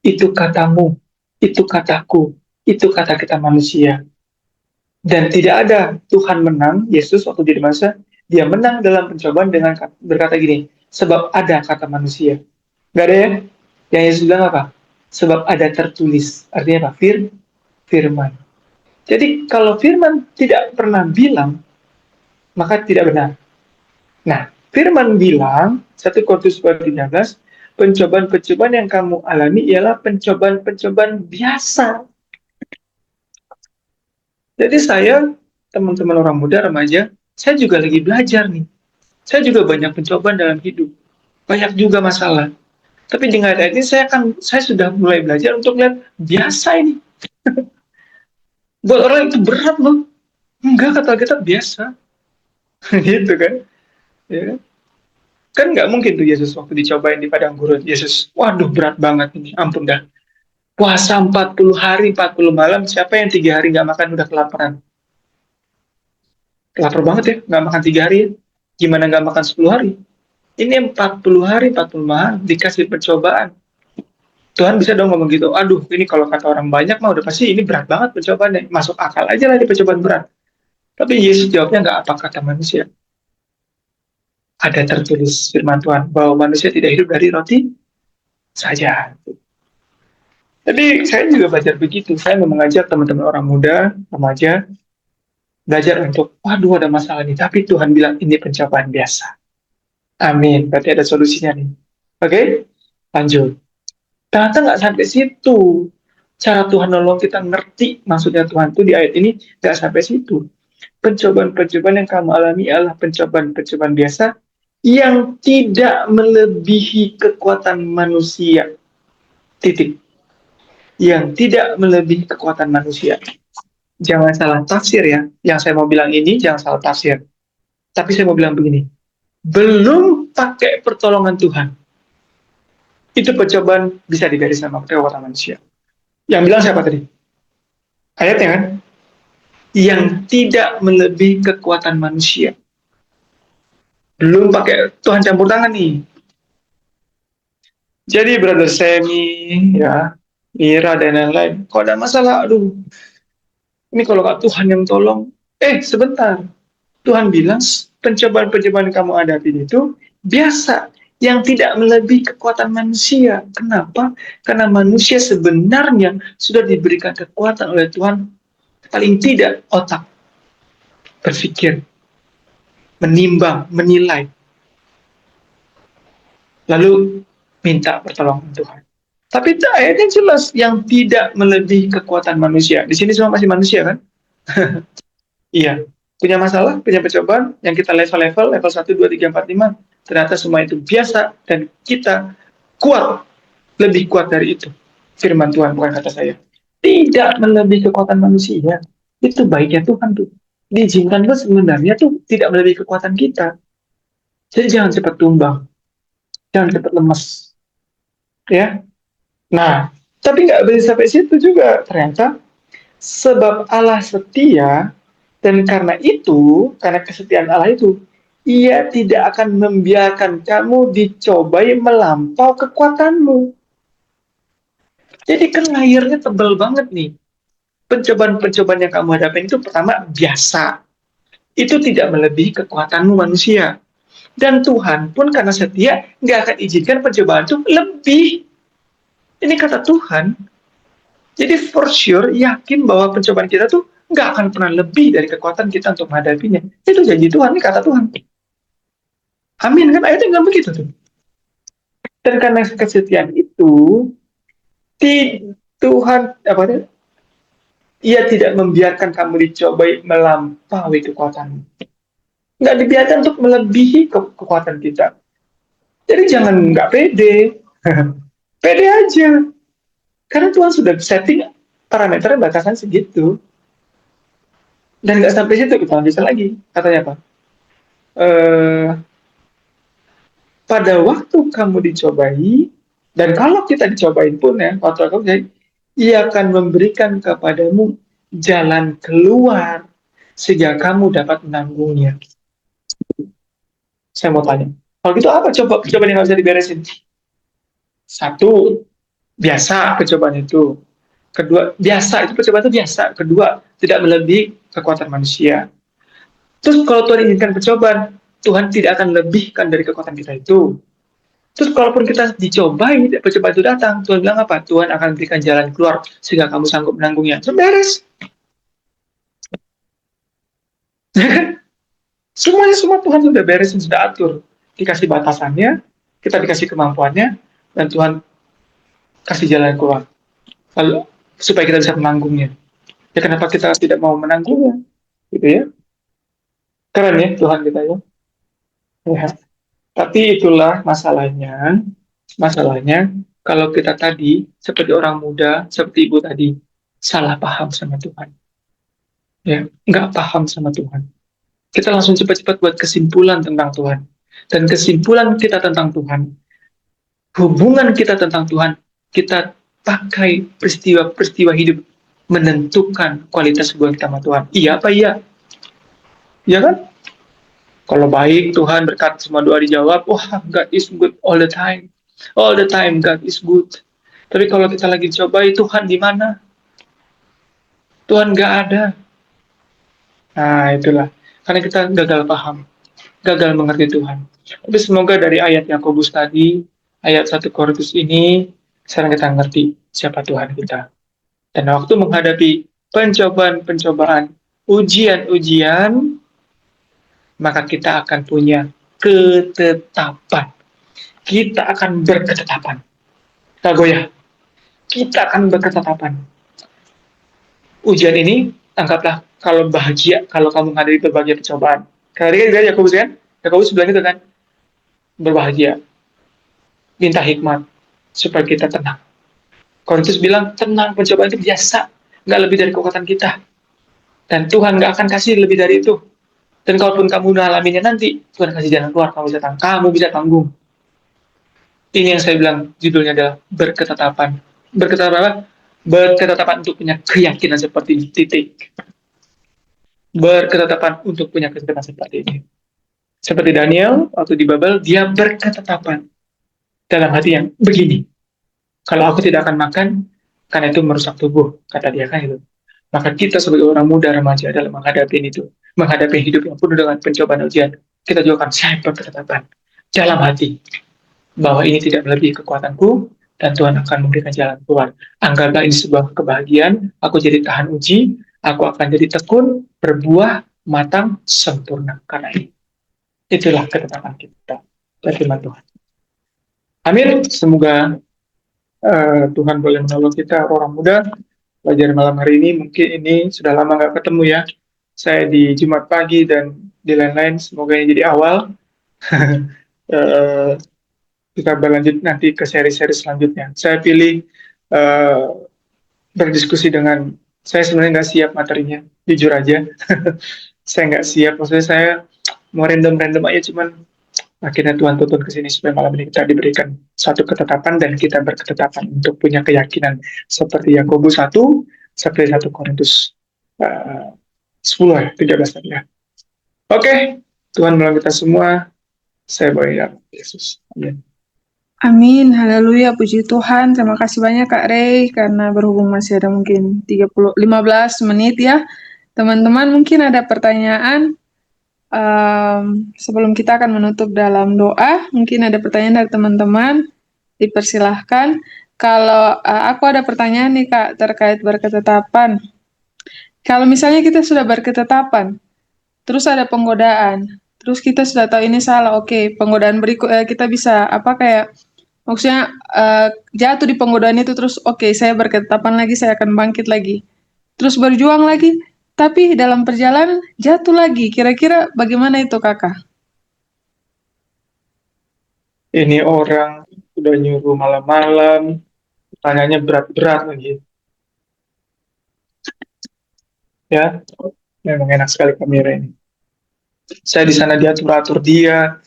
Itu katamu. Itu kataku. Itu kata kita manusia. Dan tidak ada Tuhan menang, Yesus waktu jadi manusia, dia menang dalam pencobaan dengan berkata gini, sebab ada kata manusia. Gak ada ya? Yang Yesus bilang apa? Sebab ada tertulis. Artinya apa? Firman. Jadi kalau firman tidak pernah bilang, maka tidak benar. Nah, firman bilang, 1 Korintus 13, pencobaan-pencobaan yang kamu alami ialah pencobaan-pencobaan biasa. Jadi saya, teman-teman orang muda, remaja, saya juga lagi belajar nih. Saya juga banyak pencobaan dalam hidup. banyak juga masalah. Tapi dengan ayat ini saya sudah mulai belajar untuk lihat biasa ini. Buat orang itu berat loh. Enggak, kata kita biasa. Gitu kan. Ya. Kan nggak mungkin tuh Yesus waktu dicobain di padang gurun. Yesus, waduh berat banget ini, ampun dah. Puasa 40 hari, 40 malam, siapa yang 3 hari nggak makan udah kelaparan? Lapar banget ya, nggak makan 3 hari ya. Gimana nggak makan 10 hari? Ini 40 hari, 40 malam, dikasih percobaan. Tuhan bisa dong ngomong gitu, aduh ini kalau kata orang banyak mah udah pasti ini berat banget percobaannya. Masuk akal aja lah di percobaan berat. Tapi Yesus jawabnya nggak apa kata manusia. Ada tertulis firman Tuhan bahwa manusia tidak hidup dari roti saja. Jadi saya juga belajar begitu. Saya mau mengajak teman-teman orang muda, remaja, belajar untuk, waduh ada masalah nih. Tapi Tuhan bilang ini pencobaan biasa. Amin. Berarti ada solusinya nih. Oke? Lanjut. Ternyata nggak sampai situ. Cara Tuhan nolong kita ngerti maksudnya Tuhan itu di ayat ini nggak sampai situ. Pencobaan-pencobaan yang kamu alami adalah pencobaan-pencobaan biasa yang tidak melebihi kekuatan manusia. Titik. Yang tidak melebihi kekuatan manusia. Jangan salah tafsir ya. Yang saya mau bilang ini jangan salah tafsir. Tapi saya mau bilang begini. Belum pakai pertolongan Tuhan. Itu percobaan bisa digaris sama kekuatan manusia. Yang bilang siapa tadi? Ayatnya kan? Yang tidak melebihi kekuatan manusia. Belum pakai Tuhan campur tangan nih. Jadi brother Semi, ya, Mira dan lain-lain. Kalau ada masalah, aduh, ini kalau gak Tuhan yang tolong, sebentar. Tuhan bilang pencobaan-pencobaan yang kamu hadapi itu biasa, yang tidak melebihi kekuatan manusia. Kenapa? Karena manusia sebenarnya sudah diberikan kekuatan oleh Tuhan, paling tidak otak, berpikir, menimbang, menilai, lalu minta pertolongan Tuhan. Tapi ayatnya jelas yang tidak melebihi kekuatan manusia. Di sini semua masih manusia kan? Iya. Punya masalah, punya percobaan, yang kita level 1, 2, 3, 4, 5. Ternyata semua itu biasa dan kita kuat, lebih kuat dari itu. Firman Tuhan, bukan kata saya. Tidak melebihi kekuatan manusia. Itu baiknya Tuhan tuh. Diizinkan itu sebenarnya tuh tidak melebihi kekuatan kita. Jadi jangan cepat tumbang. Jangan cepat lemes. Ya. Nah, tapi nggak bisa sampai situ juga. Ternyata sebab Allah setia, dan karena itu, karena kesetiaan Allah itu, Ia tidak akan membiarkan kamu dicobai melampau kekuatanmu. Jadi kan layernya tebal banget nih. Pencobaan-pencobaan yang kamu hadapi itu pertama biasa. Itu tidak melebihi kekuatanmu manusia. Dan Tuhan pun karena setia, nggak akan izinkan pencobaan itu lebih. Ini kata Tuhan. Jadi for sure, yakin bahwa pencobaan kita tuh nggak akan pernah lebih dari kekuatan kita untuk menghadapinya. Itu janji Tuhan, ini kata Tuhan. Amin, kan ayatnya nggak begitu tuh. Dan karena kesetiaan itu, Tuhan, Ia tidak membiarkan kamu dicobai melampaui kekuatanmu. Nggak dibiarkan untuk melebihi kekuatan kita. Jadi jangan nggak pede. Pede aja. Karena Tuhan sudah setting parameternya batasan segitu. Dan nggak sampai situ, kita bisa lagi. Katanya apa? Pada waktu kamu dicobai, dan kalau kita dicobain pun ya, waktu kamu dicobain, Ia akan memberikan kepadamu jalan keluar sehingga kamu dapat menanggungnya. Saya mau tanya, kalau gitu apa percobaan yang nggak bisa diberesin? Satu, biasa percobaan itu. Kedua, biasa itu percobaan itu biasa. Kedua, tidak melebihi kekuatan manusia. Terus kalau Tuhan inginkan percobaan, Tuhan tidak akan lebihkan dari kekuatan kita itu. Terus kalaupun kita dicobai, percobaan itu datang, Tuhan bilang apa? Tuhan akan berikan jalan keluar sehingga kamu sanggup menanggungnya. Beres. Semuanya semua Tuhan sudah beres, sudah atur. Dikasih batasannya, kita dikasih kemampuannya, dan Tuhan kasih jalan keluar. Lalu supaya kita bisa menanggungnya. Ya kenapa kita tidak mau menanggungnya? Gitu ya. Keren ya Tuhan kita ya. Ya. Tapi itulah masalahnya kalau kita tadi seperti orang muda, seperti ibu tadi, salah paham sama Tuhan, ya, nggak paham sama Tuhan. Kita langsung cepat-cepat buat kesimpulan tentang Tuhan. Dan kesimpulan kita tentang Tuhan, hubungan kita tentang Tuhan, kita pakai peristiwa-peristiwa hidup menentukan kualitas hubungan kita sama Tuhan. Iya apa iya? Iya kan? Kalau baik, Tuhan berkat, semua doa dijawab, wah, God is good all the time. All the time, God is good. Tapi kalau kita lagi coba, Tuhan di mana? Tuhan nggak ada. Nah, itulah. Karena kita gagal paham, gagal mengerti Tuhan. Tapi semoga dari ayat Yakobus tadi, ayat 1 Korintus ini, sekarang kita ngerti siapa Tuhan kita. Dan waktu menghadapi pencobaan-pencobaan, ujian-ujian, maka kita akan punya ketetapan. Kita akan berketetapan. Tak goyah. Kita akan berketetapan. Ujian ini, anggaplah kalau bahagia, kalau kamu menghadapi berbagai percobaan. Karena dia Yakobus kan? Yakobus bilang itu kan, berbahagia. Minta hikmat, supaya kita tenang. Korintus bilang, tenang, pencobaan itu biasa. Nggak lebih dari kekuatan kita. Dan Tuhan nggak akan kasih lebih dari itu. Dan kalaupun kamu mengalaminya nanti, Tuhan kasih jalan keluar, kamu bisa tanggung. Ini yang saya bilang, judulnya adalah berketetapan. Berketetapan apa? Berketetapan untuk punya keyakinan seperti ini, titik. Berketetapan untuk punya keyakinan seperti ini. Seperti Daniel, waktu di Babel, dia berketetapan dalam hatinya, begini, kalau aku tidak akan makan, karena itu merusak tubuh, kata dia kan itu. Maka kita sebagai orang muda remaja dalam menghadapi itu, menghadapi hidup yang penuh dengan pencobaan ujian, kita juga akan siap berketetapan dalam hati bahwa ini tidak melebihi kekuatanku dan Tuhan akan memberikan jalan keluar. Anggaplah ini sebuah kebahagiaan, aku jadi tahan uji, aku akan jadi tekun, berbuah, matang, sempurna karena ini. Itulah ketetapan kita. Firman Tuhan. Amin. Semoga Tuhan boleh menolong kita orang muda. Pelajaran malam hari ini mungkin ini sudah lama nggak ketemu ya. Saya di Jumat pagi dan di lain-lain. Semoga ini jadi awal. Kita berlanjut nanti ke seri-seri selanjutnya. Saya pilih berdiskusi dengan, saya sebenarnya nggak siap materinya, jujur aja. Saya nggak siap, maksudnya saya mau random-random aja, cuman akhirnya Tuhan tuntun ke sini supaya malam ini kita diberikan satu ketetapan dan kita berketetapan untuk punya keyakinan seperti Yakobus 1, seperti 1 Korintus 10 13 tadi ya. Oke, Tuhan menolong kita semua. Saya bawa ya Yesus. Amin. Amin, haleluya, puji Tuhan. Terima kasih banyak Kak Rey, karena berhubung masih ada mungkin 15 menit ya. Teman-teman mungkin ada pertanyaan sebelum kita akan menutup dalam doa. Mungkin ada pertanyaan dari teman-teman, dipersilahkan. Kalau aku ada pertanyaan nih Kak, terkait berketetapan. Kalau misalnya kita sudah berketetapan, terus ada penggodaan, terus kita sudah tahu ini salah, oke, penggodaan berikut kita bisa apa kayak maksudnya jatuh di penggodaan itu terus oke, saya berketetapan lagi, saya akan bangkit lagi. Terus berjuang lagi, tapi dalam perjalanan jatuh lagi. Kira-kira bagaimana itu Kakak? Ini orang udah nyuruh malam-malam, pertanyaannya berat-berat lagi. Ya, memang enak sekali kamera ini. Saya di sana diatur-atur dia,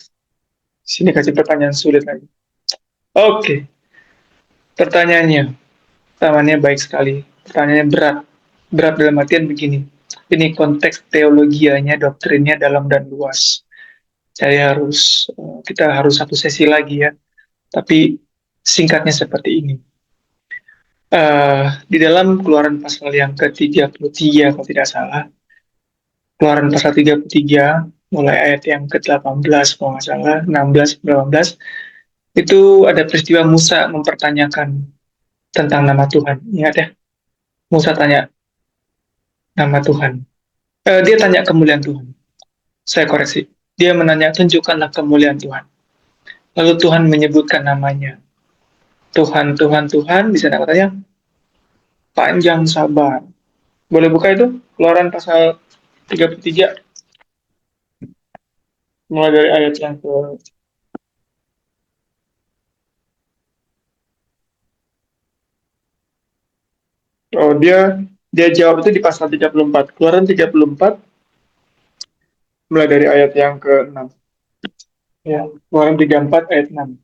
sini kasih pertanyaan sulit lagi. Oke, pertanyaannya, pertanyaannya baik sekali. Pertanyaannya berat, berat dalam artian begini. Ini konteks teologianya, doktrinnya dalam dan luas. Saya kita harus satu sesi lagi ya. Tapi singkatnya seperti ini. Di dalam Keluaran pasal yang ke-33 kalau tidak salah, Keluaran pasal 33 mulai ayat yang ke-18 kalau nggak salah, 16 18 itu ada peristiwa Musa mempertanyakan tentang nama Tuhan. Ingat ya, Musa tanya nama Tuhan. Dia tanya kemuliaan Tuhan. Saya koreksi. Dia menanya, tunjukkanlah kemuliaan Tuhan. Lalu Tuhan menyebutkan namanya. Tuhan, Tuhan, Tuhan, di sana katanya panjang sabar. Boleh buka itu? Keluaran pasal 33. Mulai dari ayat yang ke Oh, dia jawab itu di pasal 34. Keluaran 34 mulai dari ayat yang ke-6. Ya, Keluaran 34 ayat 6.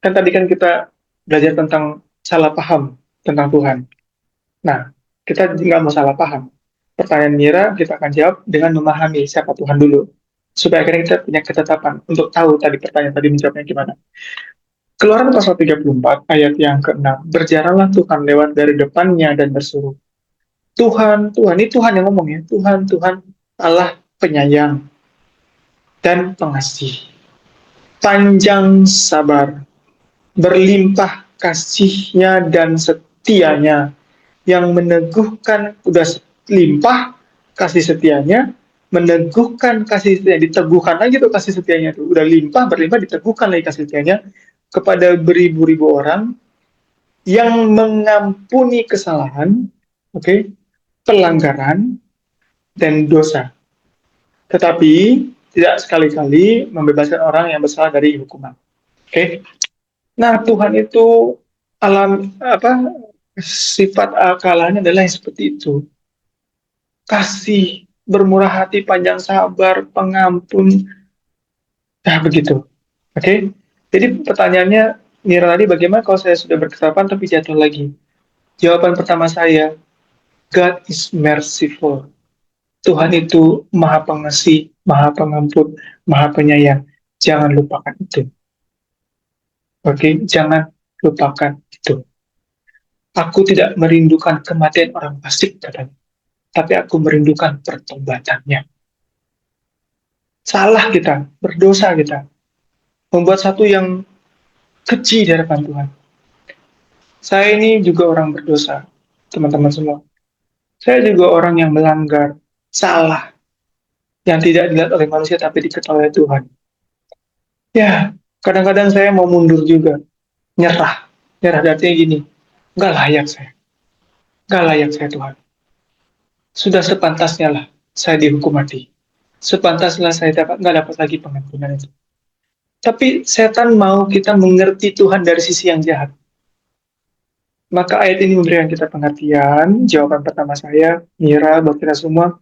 Kan tadi kan kita belajar tentang salah paham tentang Tuhan. Nah, kita nggak mau salah paham. Pertanyaan Mira kita akan jawab dengan memahami siapa Tuhan dulu. Supaya akhirnya kita punya ketetapan untuk tahu tadi pertanyaan tadi menjawabnya gimana. Keluaran pasal 34 ayat yang ke-6. Berjalanlah Tuhan lewat dari depannya dan berseru, Tuhan, Tuhan, ini Tuhan yang ngomong ya. Tuhan, Tuhan, Allah penyayang dan pengasih, panjang sabar, berlimpah kasihnya dan setianya, yang meneguhkan, udah limpah kasih setianya, meneguhkan kasih setianya, diteguhkan lagi tuh kasih setianya tuh, udah limpah, berlimpah, diteguhkan lagi kasih setianya, kepada beribu-ribu orang, yang mengampuni kesalahan, oke, pelanggaran, dan dosa. Tetapi tidak sekali-kali membebaskan orang yang bersalah dari hukuman. Oke. Nah, Tuhan itu sifat akalnya adalah yang seperti itu. Kasih, bermurah hati, panjang sabar, pengampun. Nah, begitu. Oke. Jadi pertanyaannya Mira tadi, bagaimana kalau saya sudah berkesalahan tapi jatuh lagi? Jawaban pertama saya, God is merciful. Tuhan itu maha pengasih, maha pengampun, maha penyayang. Jangan lupakan itu. Oke, jangan lupakan itu. Aku tidak merindukan kematian orang fasik, katanya. Tapi aku merindukan pertobatannya. Salah kita, berdosa kita. Membuat satu yang keji di hadapan Tuhan. Saya ini juga orang berdosa, teman-teman semua. Saya juga orang yang melanggar, salah, yang tidak dilihat oleh manusia tapi diketahui oleh Tuhan. Ya, kadang-kadang saya mau mundur juga. Nyerah. Nyerah artinya gini, nggak layak saya. Nggak layak saya Tuhan. Sudah sepantasnya lah saya dihukum mati. Sepantasnya saya nggak dapat lagi pengampunan itu. Tapi setan mau kita mengerti Tuhan dari sisi yang jahat. Maka ayat ini memberikan kita pengertian. Jawaban pertama saya, Mira, buat kita semua,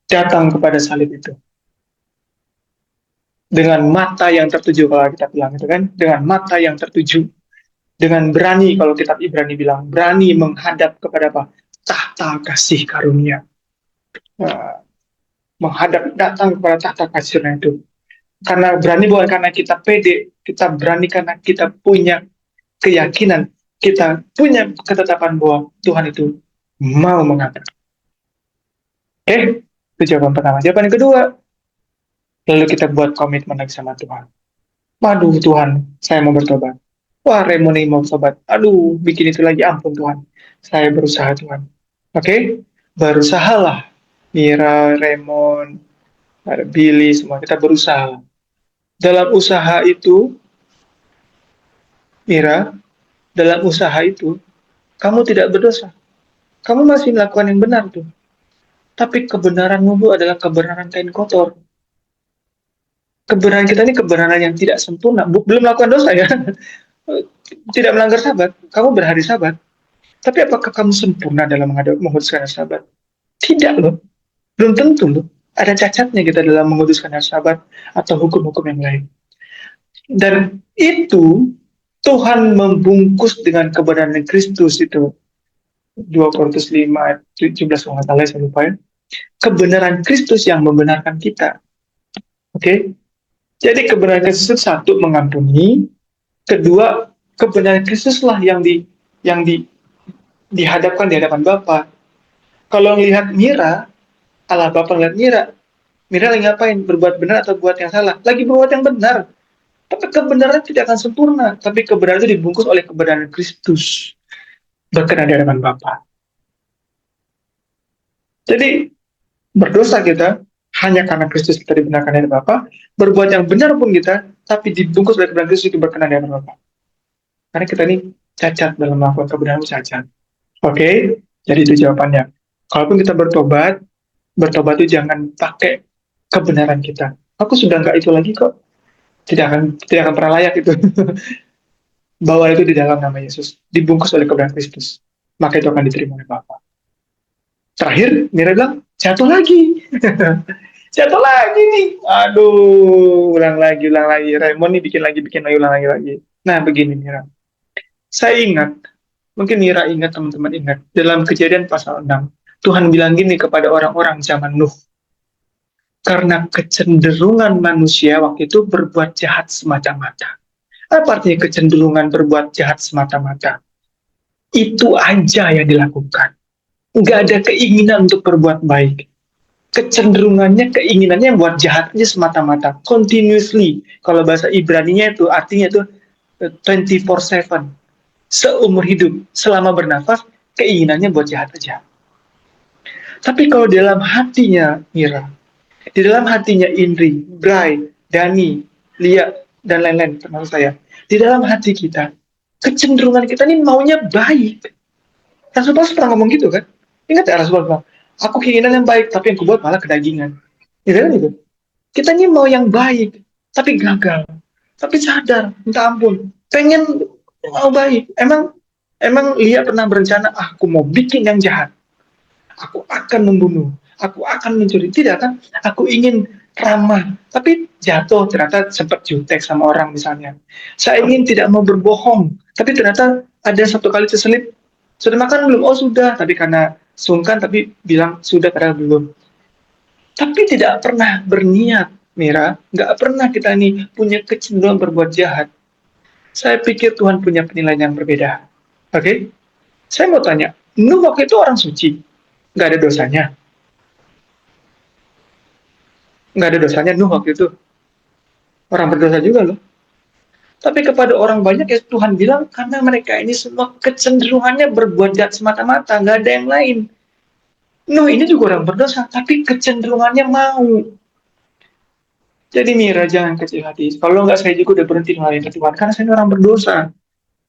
datang kepada salib itu. Dengan mata yang tertuju, kalau kita bilang itu kan, dengan mata yang tertuju. Dengan berani, kalau kitab Ibrani bilang, berani menghadap kepada apa? Tahta kasih karunia. Menghadap, datang kepada tahta kasihnya itu. Karena berani bukan karena kita pede, kita berani karena kita punya keyakinan, kita punya ketetapan bahwa Tuhan itu mau mengangkat. Itu jawaban pertama. Jawaban yang kedua, lalu kita buat komitmen lagi sama Tuhan. Waduh Tuhan, saya mau bertobat. Wah, Raymond ini mau bertobat. Aduh, bikin itu lagi, ampun Tuhan. Saya berusaha Tuhan. Oke? Berusahalah. Mira, Raymond, Billy, semua kita berusaha. Dalam usaha itu, Mira, dalam usaha itu, kamu tidak berdosa. Kamu masih melakukan yang benar tuh. Tapi kebenaranmu itu adalah kebenaran kain kotor. Kebenaran kita ini kebenaran yang tidak sempurna. Belum melakukan dosa ya. Tidak melanggar sabat. Kamu berhari sabat. Tapi apakah kamu sempurna dalam menguduskan sabat? Tidak loh. Belum tentu loh. Ada cacatnya kita dalam menguduskan sabat atau hukum-hukum yang lain. Dan itu Tuhan membungkus dengan kebenaran Kristus itu. 2 Korintus 5 ayat 17 kalau nggak salah, saya lupa ya. Kebenaran Kristus yang membenarkan kita. Oke? Jadi kebenaran Kristus itu satu, mengampuni. Kedua, kebenaran Kristuslah yang dihadapkan di hadapan Bapa. Kalau melihat Mira, Allah Bapa melihat Mira, Mira lagi ngapain? Berbuat benar atau buat yang salah? Lagi berbuat yang benar. Tapi kebenaran tidak akan sempurna. Tapi kebenaran itu dibungkus oleh kebenaran Kristus. Berkenan di hadapan Bapa. Jadi, berdosa kita hanya karena Kristus kita dibenarkan dari Bapa. Berbuat yang benar pun kita, tapi dibungkus oleh kebenaran Kristus itu berkenan di hadapan Bapa. Karena kita ini cacat dalam melakukan kebenaran, cacat. Oke? Jadi itu jawabannya. Kalaupun kita bertobat itu jangan pakai kebenaran kita. Aku sudah nggak itu lagi kok. Tidak akan pernah layak itu. Bawa itu di dalam nama Yesus, dibungkus oleh kebenaran Kristus. Maka itu akan diterima oleh Bapa. Terakhir, Mira bilang, jatuh lagi. Jatuh lagi nih. Aduh, ulang lagi. Raymond nih bikin lagi, ulang lagi. Nah, begini Mira. Saya ingat, mungkin Mira ingat, teman-teman ingat, dalam Kejadian pasal 6, Tuhan bilang gini kepada orang-orang zaman Nuh, karena kecenderungan manusia waktu itu berbuat jahat semata-mata. Apa artinya kecenderungan berbuat jahat semata-mata? Itu aja yang dilakukan. Nggak ada keinginan untuk berbuat baik. Kecenderungannya, keinginannya buat jahat aja semata-mata. Continuously. Kalau bahasa Ibraninya itu artinya itu 24/7. Seumur hidup, selama bernafas, keinginannya buat jahat aja. Tapi kalau dalam hatinya Mira, di dalam hatinya Indri, Bray, Dani, Lia, dan lain-lain termasuk saya, di dalam hati kita, kecenderungan kita ini maunya baik. Rasul Paulus pernah ngomong gitu kan? Ingat ya Rasul Paulus bilang, aku keinginan yang baik, tapi yang kubuat malah kedagingan. Gitu kan itu? Kita ini mau yang baik, tapi gagal. Tapi sadar, minta ampun, pengen mau baik. Emang Lia pernah berencana, aku mau bikin yang jahat. Aku akan membunuh, aku akan mencuri. Tidak kan? Aku ingin ramah, tapi jatuh ternyata sempat jutek sama orang misalnya. Saya ingin tidak mau berbohong, tapi ternyata ada satu kali terselip, sudah makan belum? Oh sudah, tapi karena sungkan tapi bilang sudah padahal belum. Tapi tidak pernah berniat, Mira, nggak pernah kita ini punya kecenderungan berbuat jahat. Saya pikir Tuhan punya penilaian yang berbeda. Oke? Saya mau tanya, Nuh waktu itu orang suci, nggak ada dosanya. Nggak ada dosanya Nuh waktu itu. Orang berdosa juga loh. Tapi kepada orang banyak ya Tuhan bilang, karena mereka ini semua kecenderungannya berbuat jahat semata-mata, nggak ada yang lain. Nuh ini juga orang berdosa, tapi kecenderungannya mau. Jadi Mira, jangan kecil hati. Kalau nggak, saya juga udah berhenti melayani Tuhan, karena saya ini orang berdosa.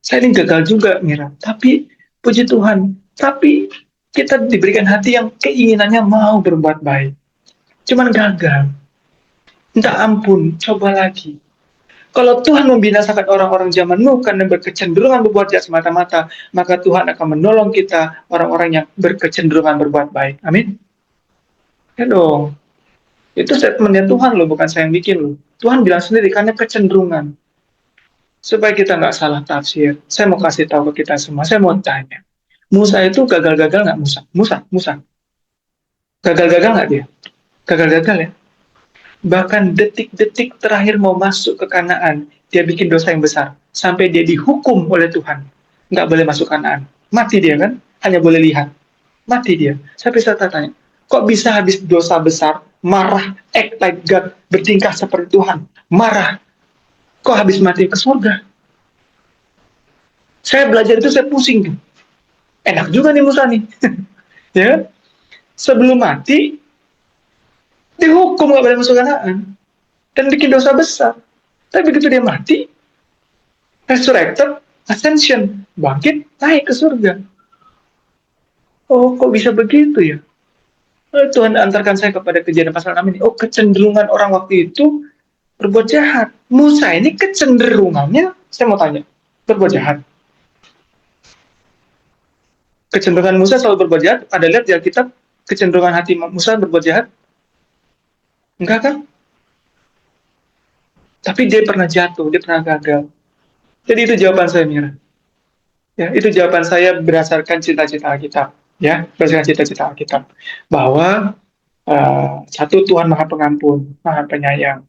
Saya ini gagal juga, Mira. Tapi, puji Tuhan. Tapi, kita diberikan hati yang keinginannya mau berbuat baik. Cuman gagal. Minta ampun, coba lagi. Kalau Tuhan membinasakan orang-orang zaman Nuh karena berkecenderungan berbuat jahat semata-mata, maka Tuhan akan menolong kita, orang-orang yang berkecenderungan berbuat baik. Amin. Ya dong. Itu statementnya Tuhan loh, bukan saya yang bikin loh. Tuhan bilang sendiri, karena kecenderungan. Supaya kita nggak salah tafsir. Saya mau kasih tahu ke kita semua, saya mau tanya. Musa itu gagal-gagal nggak Musa? Gagal-gagal nggak dia? Gagal-gagal ya? Bahkan detik-detik terakhir mau masuk ke Kanaan, dia bikin dosa yang besar. Sampai dia dihukum oleh Tuhan. Nggak boleh masuk Kanaan. Mati dia kan? Hanya boleh lihat. Mati dia. Saya bisa tanya, kok bisa habis dosa besar, marah, act like God, bertingkah seperti Tuhan, marah, kok habis mati ke surga? Saya belajar itu saya pusing tuh. Enak juga nih Musa nih. Ya, sebelum mati dihukum gak boleh masuk Kanaan dan bikin dosa besar. Tapi begitu dia mati, resurrected, ascension, bangkit, naik ke surga. Oh, kok bisa begitu ya? Tuhan antarkan saya kepada Kejadian pasal 6 ini. Oh, kecenderungan orang waktu itu berbuat jahat. Musa ini kecenderungannya, saya mau tanya, berbuat jahat. Kecenderungan Musa selalu berbuat jahat. Ada lihat di Alkitab kecenderungan hati Musa berbuat jahat? Enggak kan? Tapi dia pernah jatuh, dia pernah gagal. Jadi itu jawaban saya, Mira. Ya, itu jawaban saya berdasarkan cita-cita Alkitab. Ya, berdasarkan cita-cita Alkitab. Bahwa satu, Tuhan Maha Pengampun, Maha Penyayang.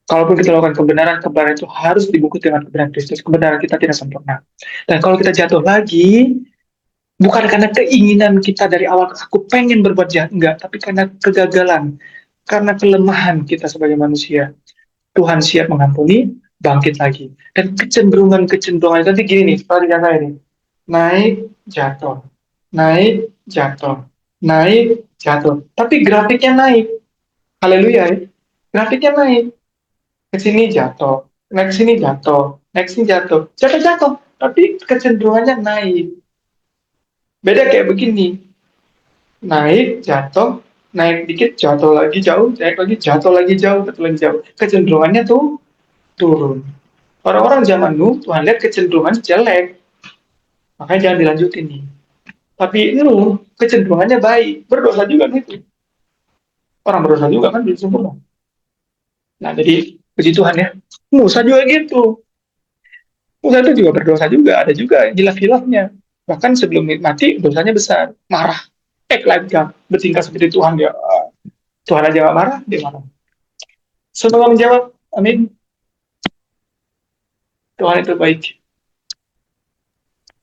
Kalaupun kita lakukan kebenaran itu harus dibungkus dengan kebenaran Kristus. Kebenaran kita tidak sempurna. Dan kalau kita jatuh lagi, bukan karena keinginan kita dari awal, aku pengen berbuat jahat, enggak. Tapi karena kegagalan, karena kelemahan kita sebagai manusia. Tuhan siap mengampuni, bangkit lagi. Dan kecenderungan-kecenderungan itu nanti gini nih, seperti yang saya ini. Naik, jatuh. Naik, jatuh. Naik, jatuh. Tapi grafiknya naik. Haleluya ya. Grafiknya naik. Ke sini jatuh. Naik ke sini jatuh. Naik ke sini jatuh. Jatuh-jatuh. Tapi kecenderungannya naik. Beda kayak begini. Naik, jatuh. Naik dikit, jatuh lagi jauh. Naik lagi, jatuh lagi jauh. Jatuh lagi jauh. Kecenderungannya tuh turun. Orang-orang zaman Nuh, Tuhan lihat kecenderungan jelek, makanya jangan dilanjutin nih. Tapi Nuh kecenderungannya baik, berdosa juga gitu. Orang berdosa juga kan belum sempurna. Nah, jadi puji Tuhan ya. Musa juga gitu. Musa itu juga berdosa juga, ada juga hilaf-hilafnya. Bahkan sebelum mati dosanya besar, marah. Lagi bertingkah seperti Tuhan dia. Tuhan aja gak marah, dia marah. Semoga menjawab. Amin. Tuhan itu baik.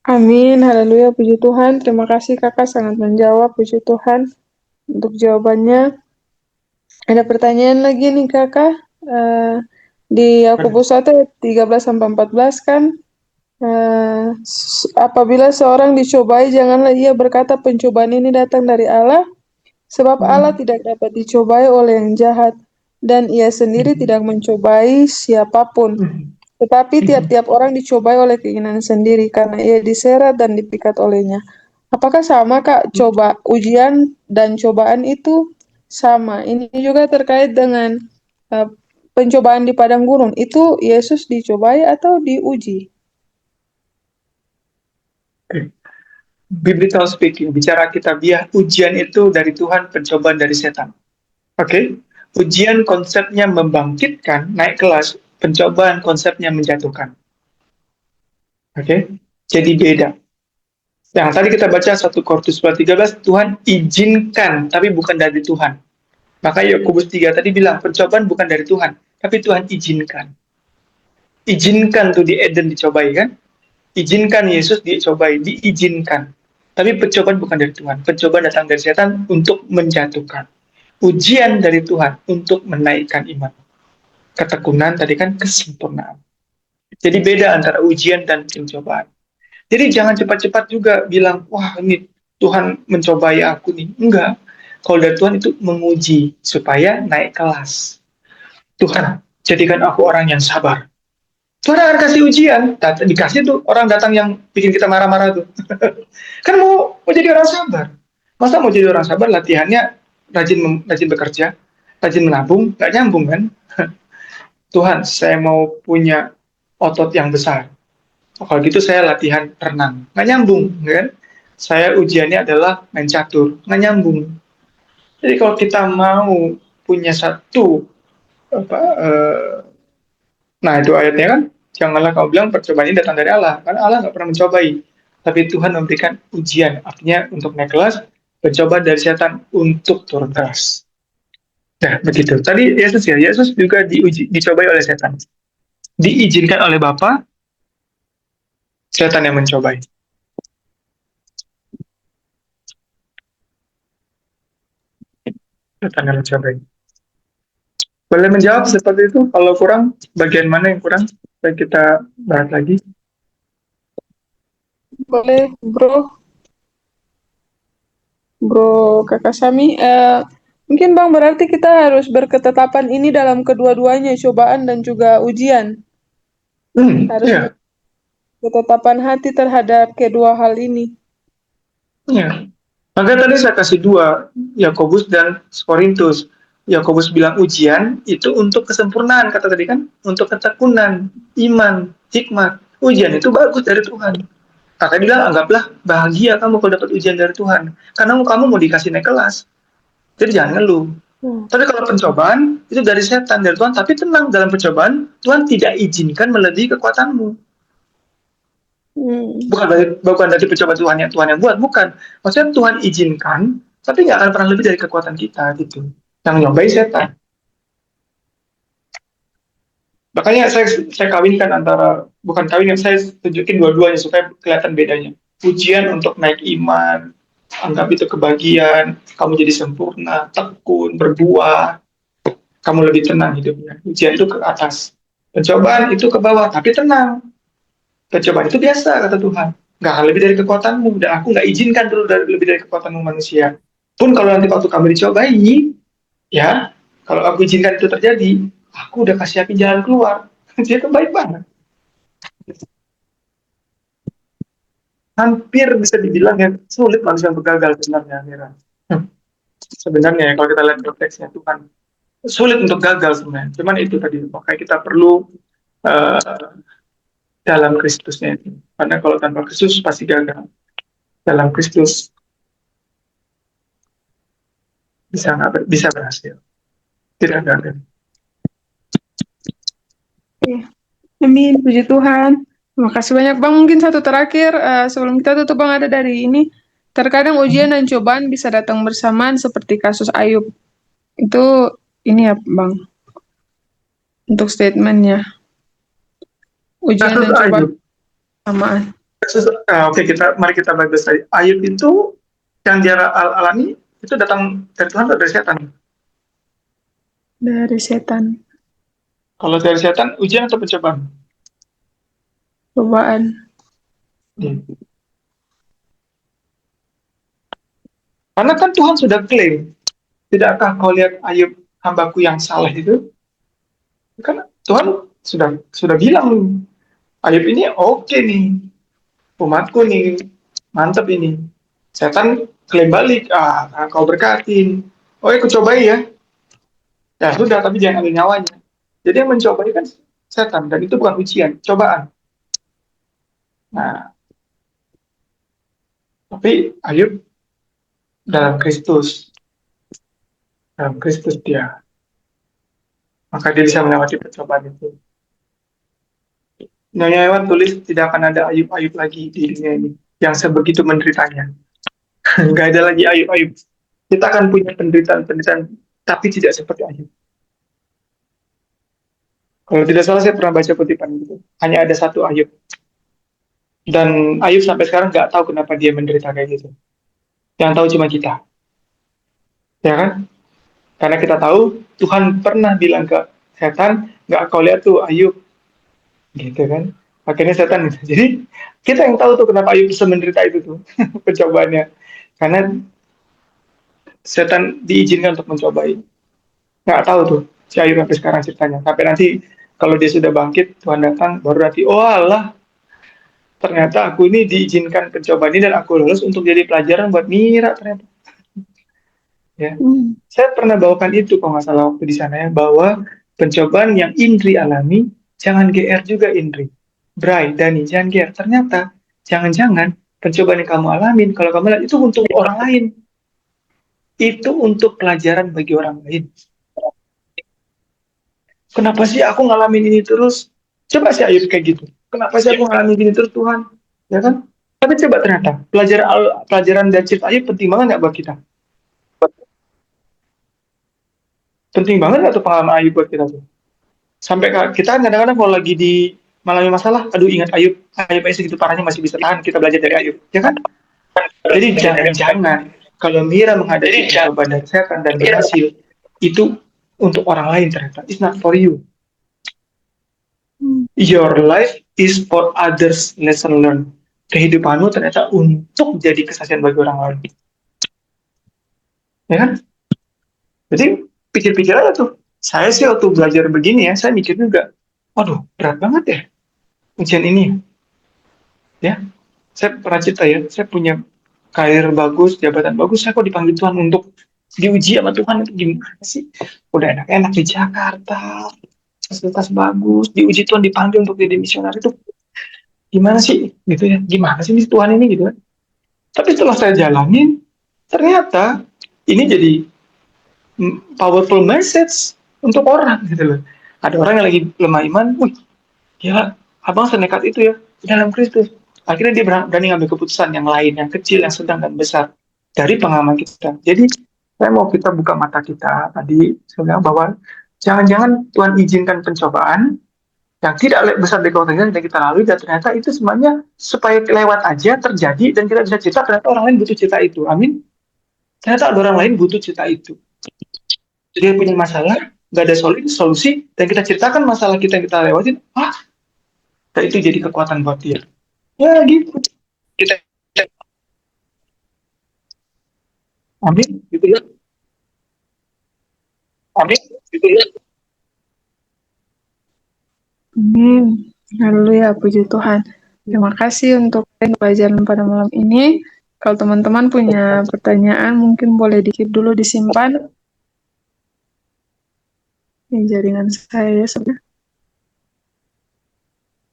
Amin, haleluya, puji Tuhan. Terima kasih kakak sangat menjawab, puji Tuhan untuk jawabannya. Ada pertanyaan lagi nih kakak. Di Yakobus 1 ayat 13 sampai 14 kan, apabila seorang dicobai, janganlah ia berkata pencobaan ini datang dari Allah, sebab Allah tidak dapat dicobai oleh yang jahat, dan ia sendiri tidak mencobai siapapun. Tetapi tiap-tiap orang dicobai oleh keinginan sendiri, karena ia diseret dan dipikat olehnya. Apakah sama kak, coba ujian dan cobaan itu sama? Ini juga terkait dengan pencobaan di padang gurun. Itu Yesus dicobai atau diuji? Biblical speaking, bicara kitabiah, ujian itu dari Tuhan, pencobaan dari setan. Oke? Ujian konsepnya membangkitkan, naik kelas, pencobaan konsepnya menjatuhkan. Oke? Jadi beda. Yang tadi kita baca 1 Korintus 13, Tuhan izinkan, tapi bukan dari Tuhan. Maka Yakobus 3 tadi bilang, pencobaan bukan dari Tuhan, tapi Tuhan izinkan. Izinkan tuh di Eden dicobai kan? Izinkan Yesus dicobai, diizinkan. Tapi pencobaan bukan dari Tuhan. Pencobaan datang dari setan untuk menjatuhkan. Ujian dari Tuhan untuk menaikkan iman. Ketekunan tadi kan kesempurnaan. Jadi beda antara ujian dan pencobaan. Jadi jangan cepat-cepat juga bilang, wah ini Tuhan mencobai aku nih. Enggak. Kalau dari Tuhan itu menguji supaya naik kelas. Tuhan, jadikan aku orang yang sabar. Tuhan akan kasih ujian. Dikasih tuh orang datang yang bikin kita marah-marah tuh. Kan mau jadi orang sabar. Masa mau jadi orang sabar latihannya rajin bekerja, rajin menabung, nggak nyambung kan? Tuhan, saya mau punya otot yang besar. Kalau gitu saya latihan renang, nggak nyambung kan? Saya ujiannya adalah main catur, nggak nyambung. Jadi kalau kita mau punya satu apa, nah itu ayatnya kan, janganlah kau bilang percobaan ini datang dari Allah, karena Allah nggak pernah mencobai. Tapi Tuhan memberikan ujian, artinya untuk naik kelas, mencoba dari setan untuk turun kelas. Nah, begitu. Tadi Yesus ya, Yesus juga dicobai oleh setan. Diizinkan oleh Bapa, setan yang mencobai. Setan yang mencobai. Boleh menjawab seperti itu? Kalau kurang, bagian mana yang kurang? Supaya kita bahas lagi. Boleh, bro. Bro kakak Sami. Mungkin Bang berarti kita harus berketetapan ini dalam kedua-duanya, cobaan dan juga ujian. Harus Ya, ketetapan hati terhadap kedua hal ini. ya. Makanya tadi saya kasih dua, Yakobus dan Korintus. Yakobus bilang ujian itu untuk kesempurnaan, kata tadi kan, untuk ketekunan, iman, hikmat. Ujian itu bagus dari Tuhan. Kakak bilang, anggaplah bahagia kamu kalau dapat ujian dari Tuhan. Karena kamu mau dikasih naik kelas. Jadi jangan ngeluh. Tapi kalau pencobaan, itu dari setan, dari Tuhan. Tapi tenang, dalam pencobaan, Tuhan tidak izinkan melebihi kekuatanmu. Bukan dari pencobaan Tuhan yang buat, bukan. Maksudnya Tuhan izinkan, tapi nggak akan pernah lebih dari kekuatan kita, gitu. Yang nyobain setan. Makanya saya kawinkan antara, bukan kawinkan, saya tunjukin dua-duanya supaya kelihatan bedanya. Ujian untuk naik iman, anggap itu kebahagiaan, kamu jadi sempurna, tekun, berbuah, kamu lebih tenang hidupnya. Ujian itu ke atas, pencobaan itu ke bawah, tapi tenang. Pencobaan itu biasa, kata Tuhan. Nggak akan lebih dari kekuatanmu, dan aku nggak izinkan dulu lebih dari kekuatanmu manusia. Pun kalau nanti waktu kamu dicobai, ya, kalau aku izinkan itu terjadi, aku udah kasih siapin jalan keluar. Dia tuh baik banget. Hampir bisa dibilang ya, sulit manusia untuk gagal sebenarnya, Mira. Sebenarnya kalau kita lihat konteksnya Tuhan, sulit untuk gagal sebenarnya. Cuman itu tadi, makanya kita perlu uh, dalam Kristusnya itu. Karena kalau tanpa Kristus pasti gagal. Dalam Kristus bisa berhasil. Tidak gagal. Amin, puji Tuhan. Terima kasih banyak Bang. Mungkin satu terakhir sebelum kita tutup Bang, ada dari ini. Terkadang ujian dan cobaan bisa datang bersamaan seperti kasus Ayub. Itu ini ya Bang, untuk statementnya. Ujian Kasus dan cobaan Ayub. bersamaan. Oke, mari kita bahas tadi. Ayub itu yang dia alami itu datang dari Tuhan atau dari setan? Dari setan. Kalau dari setan, ujian atau pencobaan? Cobaan. Karena kan Tuhan sudah klaim, tidakkah kau lihat Ayub hambaku yang salah itu? Kan Tuhan sudah bilang, Ayub ini oke nih, umatku nih, mantep ini. Setan klaim balik, kau berkatin. Oh, aku cobai ya. Ya sudah, tapi jangan ambil nyawanya. Jadi yang mencobai kan setan, dan itu bukan ujian, cobaan. Nah, tapi Ayub dalam Kristus dia, maka dia bisa melewati percobaan itu. Nyonya Ewan tulis tidak akan ada Ayub-Ayub lagi di dunia ini yang sebegitu menderitanya. Nggak ada lagi Ayub-Ayub. Kita akan punya penderitaan, tapi tidak seperti Ayub. Kalau tidak salah saya pernah baca kutipan gitu. Hanya ada satu Ayub. Dan Ayub sampai sekarang nggak tahu kenapa dia menderita kayak gitu. Yang tahu cuma kita. Ya kan? Karena kita tahu Tuhan pernah bilang ke setan, nggak kau lihat tuh Ayub. Gitu kan? Akhirnya setan. Jadi kita yang tahu tuh kenapa Ayub bisa menderita itu tuh. Pencobaannya. Karena setan diizinkan untuk mencobai. Nggak tahu tuh si Ayub sampai sekarang ceritanya. Sampai nanti kalau dia sudah bangkit, Tuhan datang, baru nanti, oh Allah, ternyata aku ini diizinkan pencobaan ini dan aku lulus untuk jadi pelajaran buat Mira ternyata. Ya. Saya pernah bawakan itu kalau nggak salah waktu di sana ya, bahwa pencobaan yang Indri alami, jangan GR juga Indri. Bray, Dani, jangan GR. Ternyata, jangan-jangan pencobaan yang kamu alamin, kalau kamu lihat itu untuk orang lain. Itu untuk pelajaran bagi orang lain. Kenapa sih aku ngalamin ini terus? Coba sih Ayub kayak gitu. Kenapa sih aku ngalamin ini terus Tuhan? Ya kan? Tapi coba ternyata pelajaran dan cerita Ayub penting banget nggak buat kita? Penting banget nggak tuh pengalaman Ayub buat kita tuh? Sampai kita kadang-kadang kalau lagi di mengalami masalah, aduh ingat Ayub segitu parahnya masih bisa tahan, kita belajar dari Ayub, ya kan? Jadi jangan-jangan kalau Mira menghadapi cobaan dari setan dan berhasil, itu untuk orang lain ternyata. It's not for you. Your life is for others lesson learned. Kehidupanmu ternyata untuk jadi kesaksian bagi orang lain. Ya kan? Jadi pikir-pikir aja tuh. Saya sih waktu belajar begini ya, saya mikir juga, waduh berat banget ya ujian ini. Ya, saya pernah cerita ya, saya punya karir bagus, jabatan bagus, saya kok dipanggil Tuhan untuk diuji sama Tuhan itu gimana sih? Udah enak-enak di Jakarta, fasilitas bagus, diuji Tuhan dipanggil untuk jadi misionaris itu gimana sih gitu ya, gimana sih Tuhan ini gitu kan. Tapi setelah saya jalanin ternyata ini jadi powerful message untuk orang gitu loh. Ada orang yang lagi lemah iman, wih gila abang senekat itu ya dalam Kristus. Akhirnya dia berani ngambil keputusan yang lain, yang kecil, yang sedang dan besar dari pengalaman kita. Jadi saya mau kita buka mata kita tadi, saya bilang bahwa jangan-jangan Tuhan izinkan pencobaan yang tidak besar dari kekuatan yang kita lalui, dan ternyata itu semuanya supaya lewat aja terjadi dan kita bisa cerita ternyata orang lain butuh cerita itu. Amin. Ternyata ada orang lain butuh cerita itu. Dia punya masalah, nggak ada solusi, dan kita ceritakan masalah kita yang kita lewatin, dan itu jadi kekuatan buat dia. Ya gitu. Kita amin gitu ya. Amin gitu ya. Amin. Haleluya, puji Tuhan. Terima kasih untuk pelajaran pada malam ini. Kalau teman-teman punya pertanyaan, mungkin boleh dikit dulu disimpan. Ini jaringan saya sebenarnya.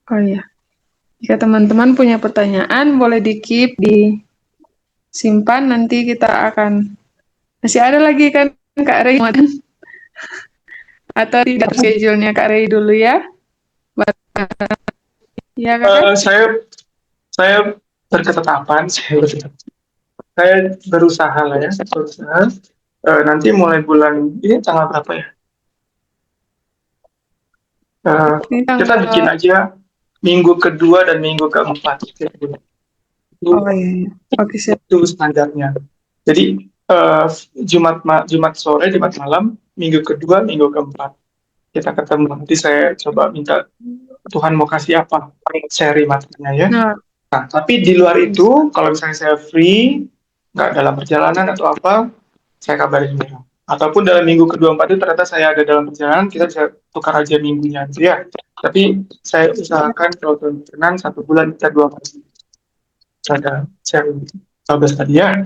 Oh iya. Jika teman-teman punya pertanyaan, boleh di-keep, disimpan, nanti kita akan... Masih ada lagi kan Kak Rey? Atau tidak schedule-nya Kak Rey dulu ya? Ya Kakak? Saya berketetapan, saya berusaha lah ya, berusaha. Nanti mulai bulan ini tanggal berapa ya? Ini Kita bikin tanggal... aja minggu kedua dan minggu keempat. Itu, Oh iya. Oke, siap. itu standarnya. Jadi Jumat sore, Jumat malam, minggu kedua, minggu keempat kita ketemu. Nanti saya coba minta Tuhan mau kasih apa seri materinya ya. Nah, Nah, tapi di luar itu, kalau misalnya saya free, nggak dalam perjalanan atau apa, saya kabarin Mira. Ataupun dalam minggu kedua empat itu ternyata saya ada dalam perjalanan, kita bisa tukar aja minggunya gitu ya. Tapi saya usahakan kalau Tuhan berkenan 1 bulan kita 2 kali ada sharing 12 tadi ya.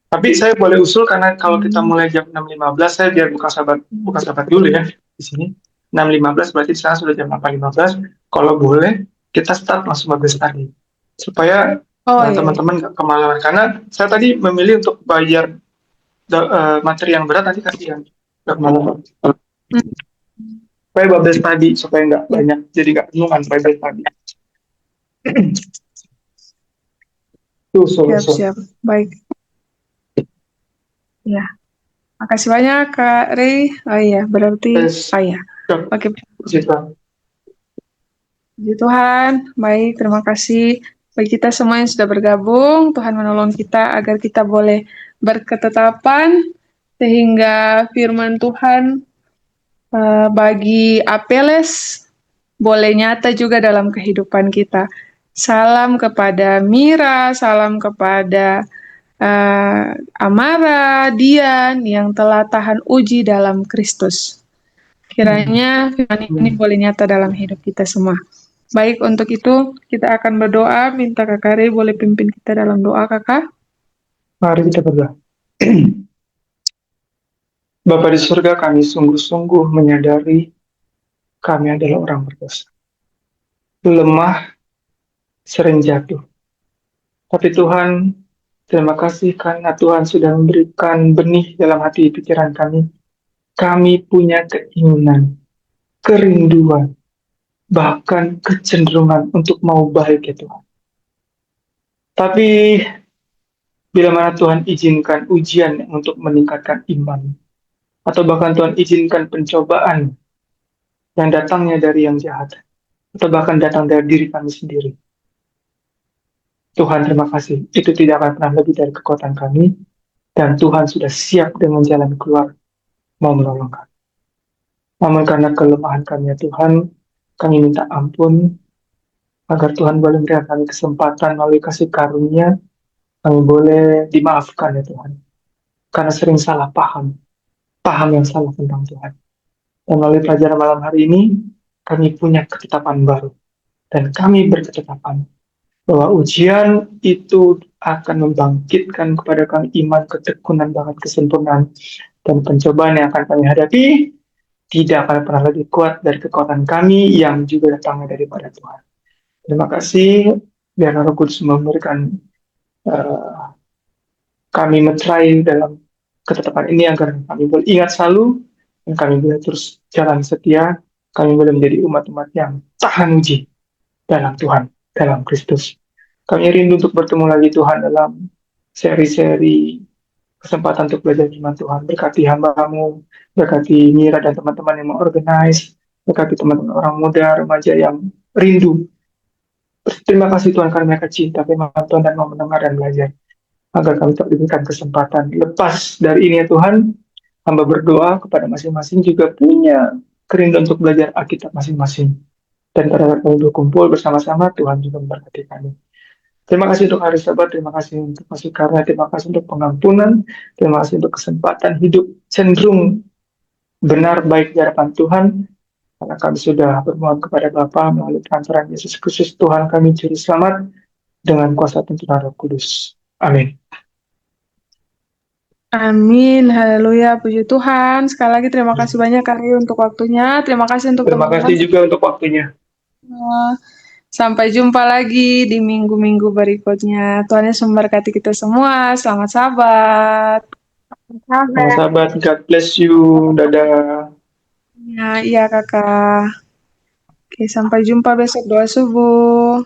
Tapi saya boleh usul karena kalau kita mulai jam 6.15, saya biar buka sahabat dulu ya di sini. 6.15 berarti di sana sudah jam 8.15. Kalau boleh kita start langsung 15 tadi supaya oh iya. teman-teman nggak kemalaman. Karena saya tadi memilih untuk bayar materi yang berat, nanti kasihan nggak kemalaman. Supaya 12 tadi supaya nggak banyak, jadi nggak penuh kan 12 tadi. Tuh Siap-siap. Baik. Ya. Makasih banyak Kak Rey. Oh iya, berarti... Oh iya. Oke. Puji Tuhan. Baik, terima kasih bagi kita semua yang sudah bergabung. Tuhan menolong kita agar kita boleh berketetapan sehingga firman Tuhan bagi Apeles boleh nyata juga dalam kehidupan kita. Salam kepada Mira, salam kepada Amara, Dian yang telah tahan uji dalam Kristus. Kiranya firman ini boleh nyata dalam hidup kita semua. Baik, untuk itu kita akan berdoa, minta Kakak Rey boleh pimpin kita dalam doa, Kakak. Mari kita berdoa. Bapa di surga, kami sungguh-sungguh menyadari kami adalah orang berdosa. Lemah, sering jatuh. Tapi Tuhan, terima kasih karena Tuhan sudah memberikan benih dalam hati pikiran kami. Kami punya keinginan, kerinduan, bahkan kecenderungan untuk mau baik ya Tuhan. Tapi bila mana Tuhan izinkan ujian untuk meningkatkan iman, atau bahkan Tuhan izinkan pencobaan yang datangnya dari yang jahat, atau bahkan datang dari diri kami sendiri. Tuhan terima kasih, itu tidak akan pernah lebih dari kekuatan kami, dan Tuhan sudah siap dengan jalan keluar, mau menolong kami. Namun karena kelemahan kami ya Tuhan, kami minta ampun, agar Tuhan boleh memberikan kami kesempatan melalui kasih karunia, kami boleh dimaafkan ya Tuhan. Karena sering salah paham yang salah tentang Tuhan. Dan melalui pelajaran malam hari ini, kami punya ketetapan baru. Dan kami berketetapan bahwa ujian itu akan membangkitkan kepada kami iman, ketekunan, bahkan kesempurnaan. Dan pencobaan yang akan kami hadapi tidak akan pernah lebih kuat dari kekuatan kami yang juga datangnya daripada Tuhan. Terima kasih, biar Roh Kudus memberikan kami meterai dalam ketetapan ini agar kami boleh ingat selalu dan kami boleh terus jalan setia, kami boleh menjadi umat-umat yang tahan uji dalam Tuhan, dalam Kristus. Kami rindu untuk bertemu lagi Tuhan dalam seri-seri kesempatan untuk belajar firman Tuhan. Berkati hamba-Mu, berkati Mira dan teman-teman yang mengorganize, berkati teman-teman orang muda, remaja yang rindu. Terima kasih Tuhan karena mereka cinta firman Tuhan dan mau mendengar dan belajar. Agar kami tak diberikan kesempatan. Lepas dari ini ya Tuhan, hamba berdoa kepada masing-masing juga punya kerinduan untuk belajar Alkitab masing-masing. Dan pada saat kami berkumpul bersama-sama, Tuhan juga memberkati kami. Terima kasih untuk hari Sabat, terima kasih untuk kasih karunia, terima kasih untuk pengampunan, terima kasih untuk kesempatan hidup cenderung benar baik di hadapan Tuhan. Karena kami sudah bermohon kepada Bapa melalui perantaraan Yesus Kristus Tuhan kami Juru Selamat dengan kuasa tuntunan Roh Kudus. Amin. Amin, haleluya, puji Tuhan. Sekali lagi terima kasih banyak Kak Rey untuk waktunya. Terima kasih untuk Terima teman-teman. kasih juga untuk waktunya. Sampai jumpa lagi di minggu-minggu berikutnya. Tuhan Yesus memberkati kita semua. Selamat sabat. Sama sahabat, God bless you. Dadah. Ya, iya kakak. Oke, sampai jumpa besok doa subuh.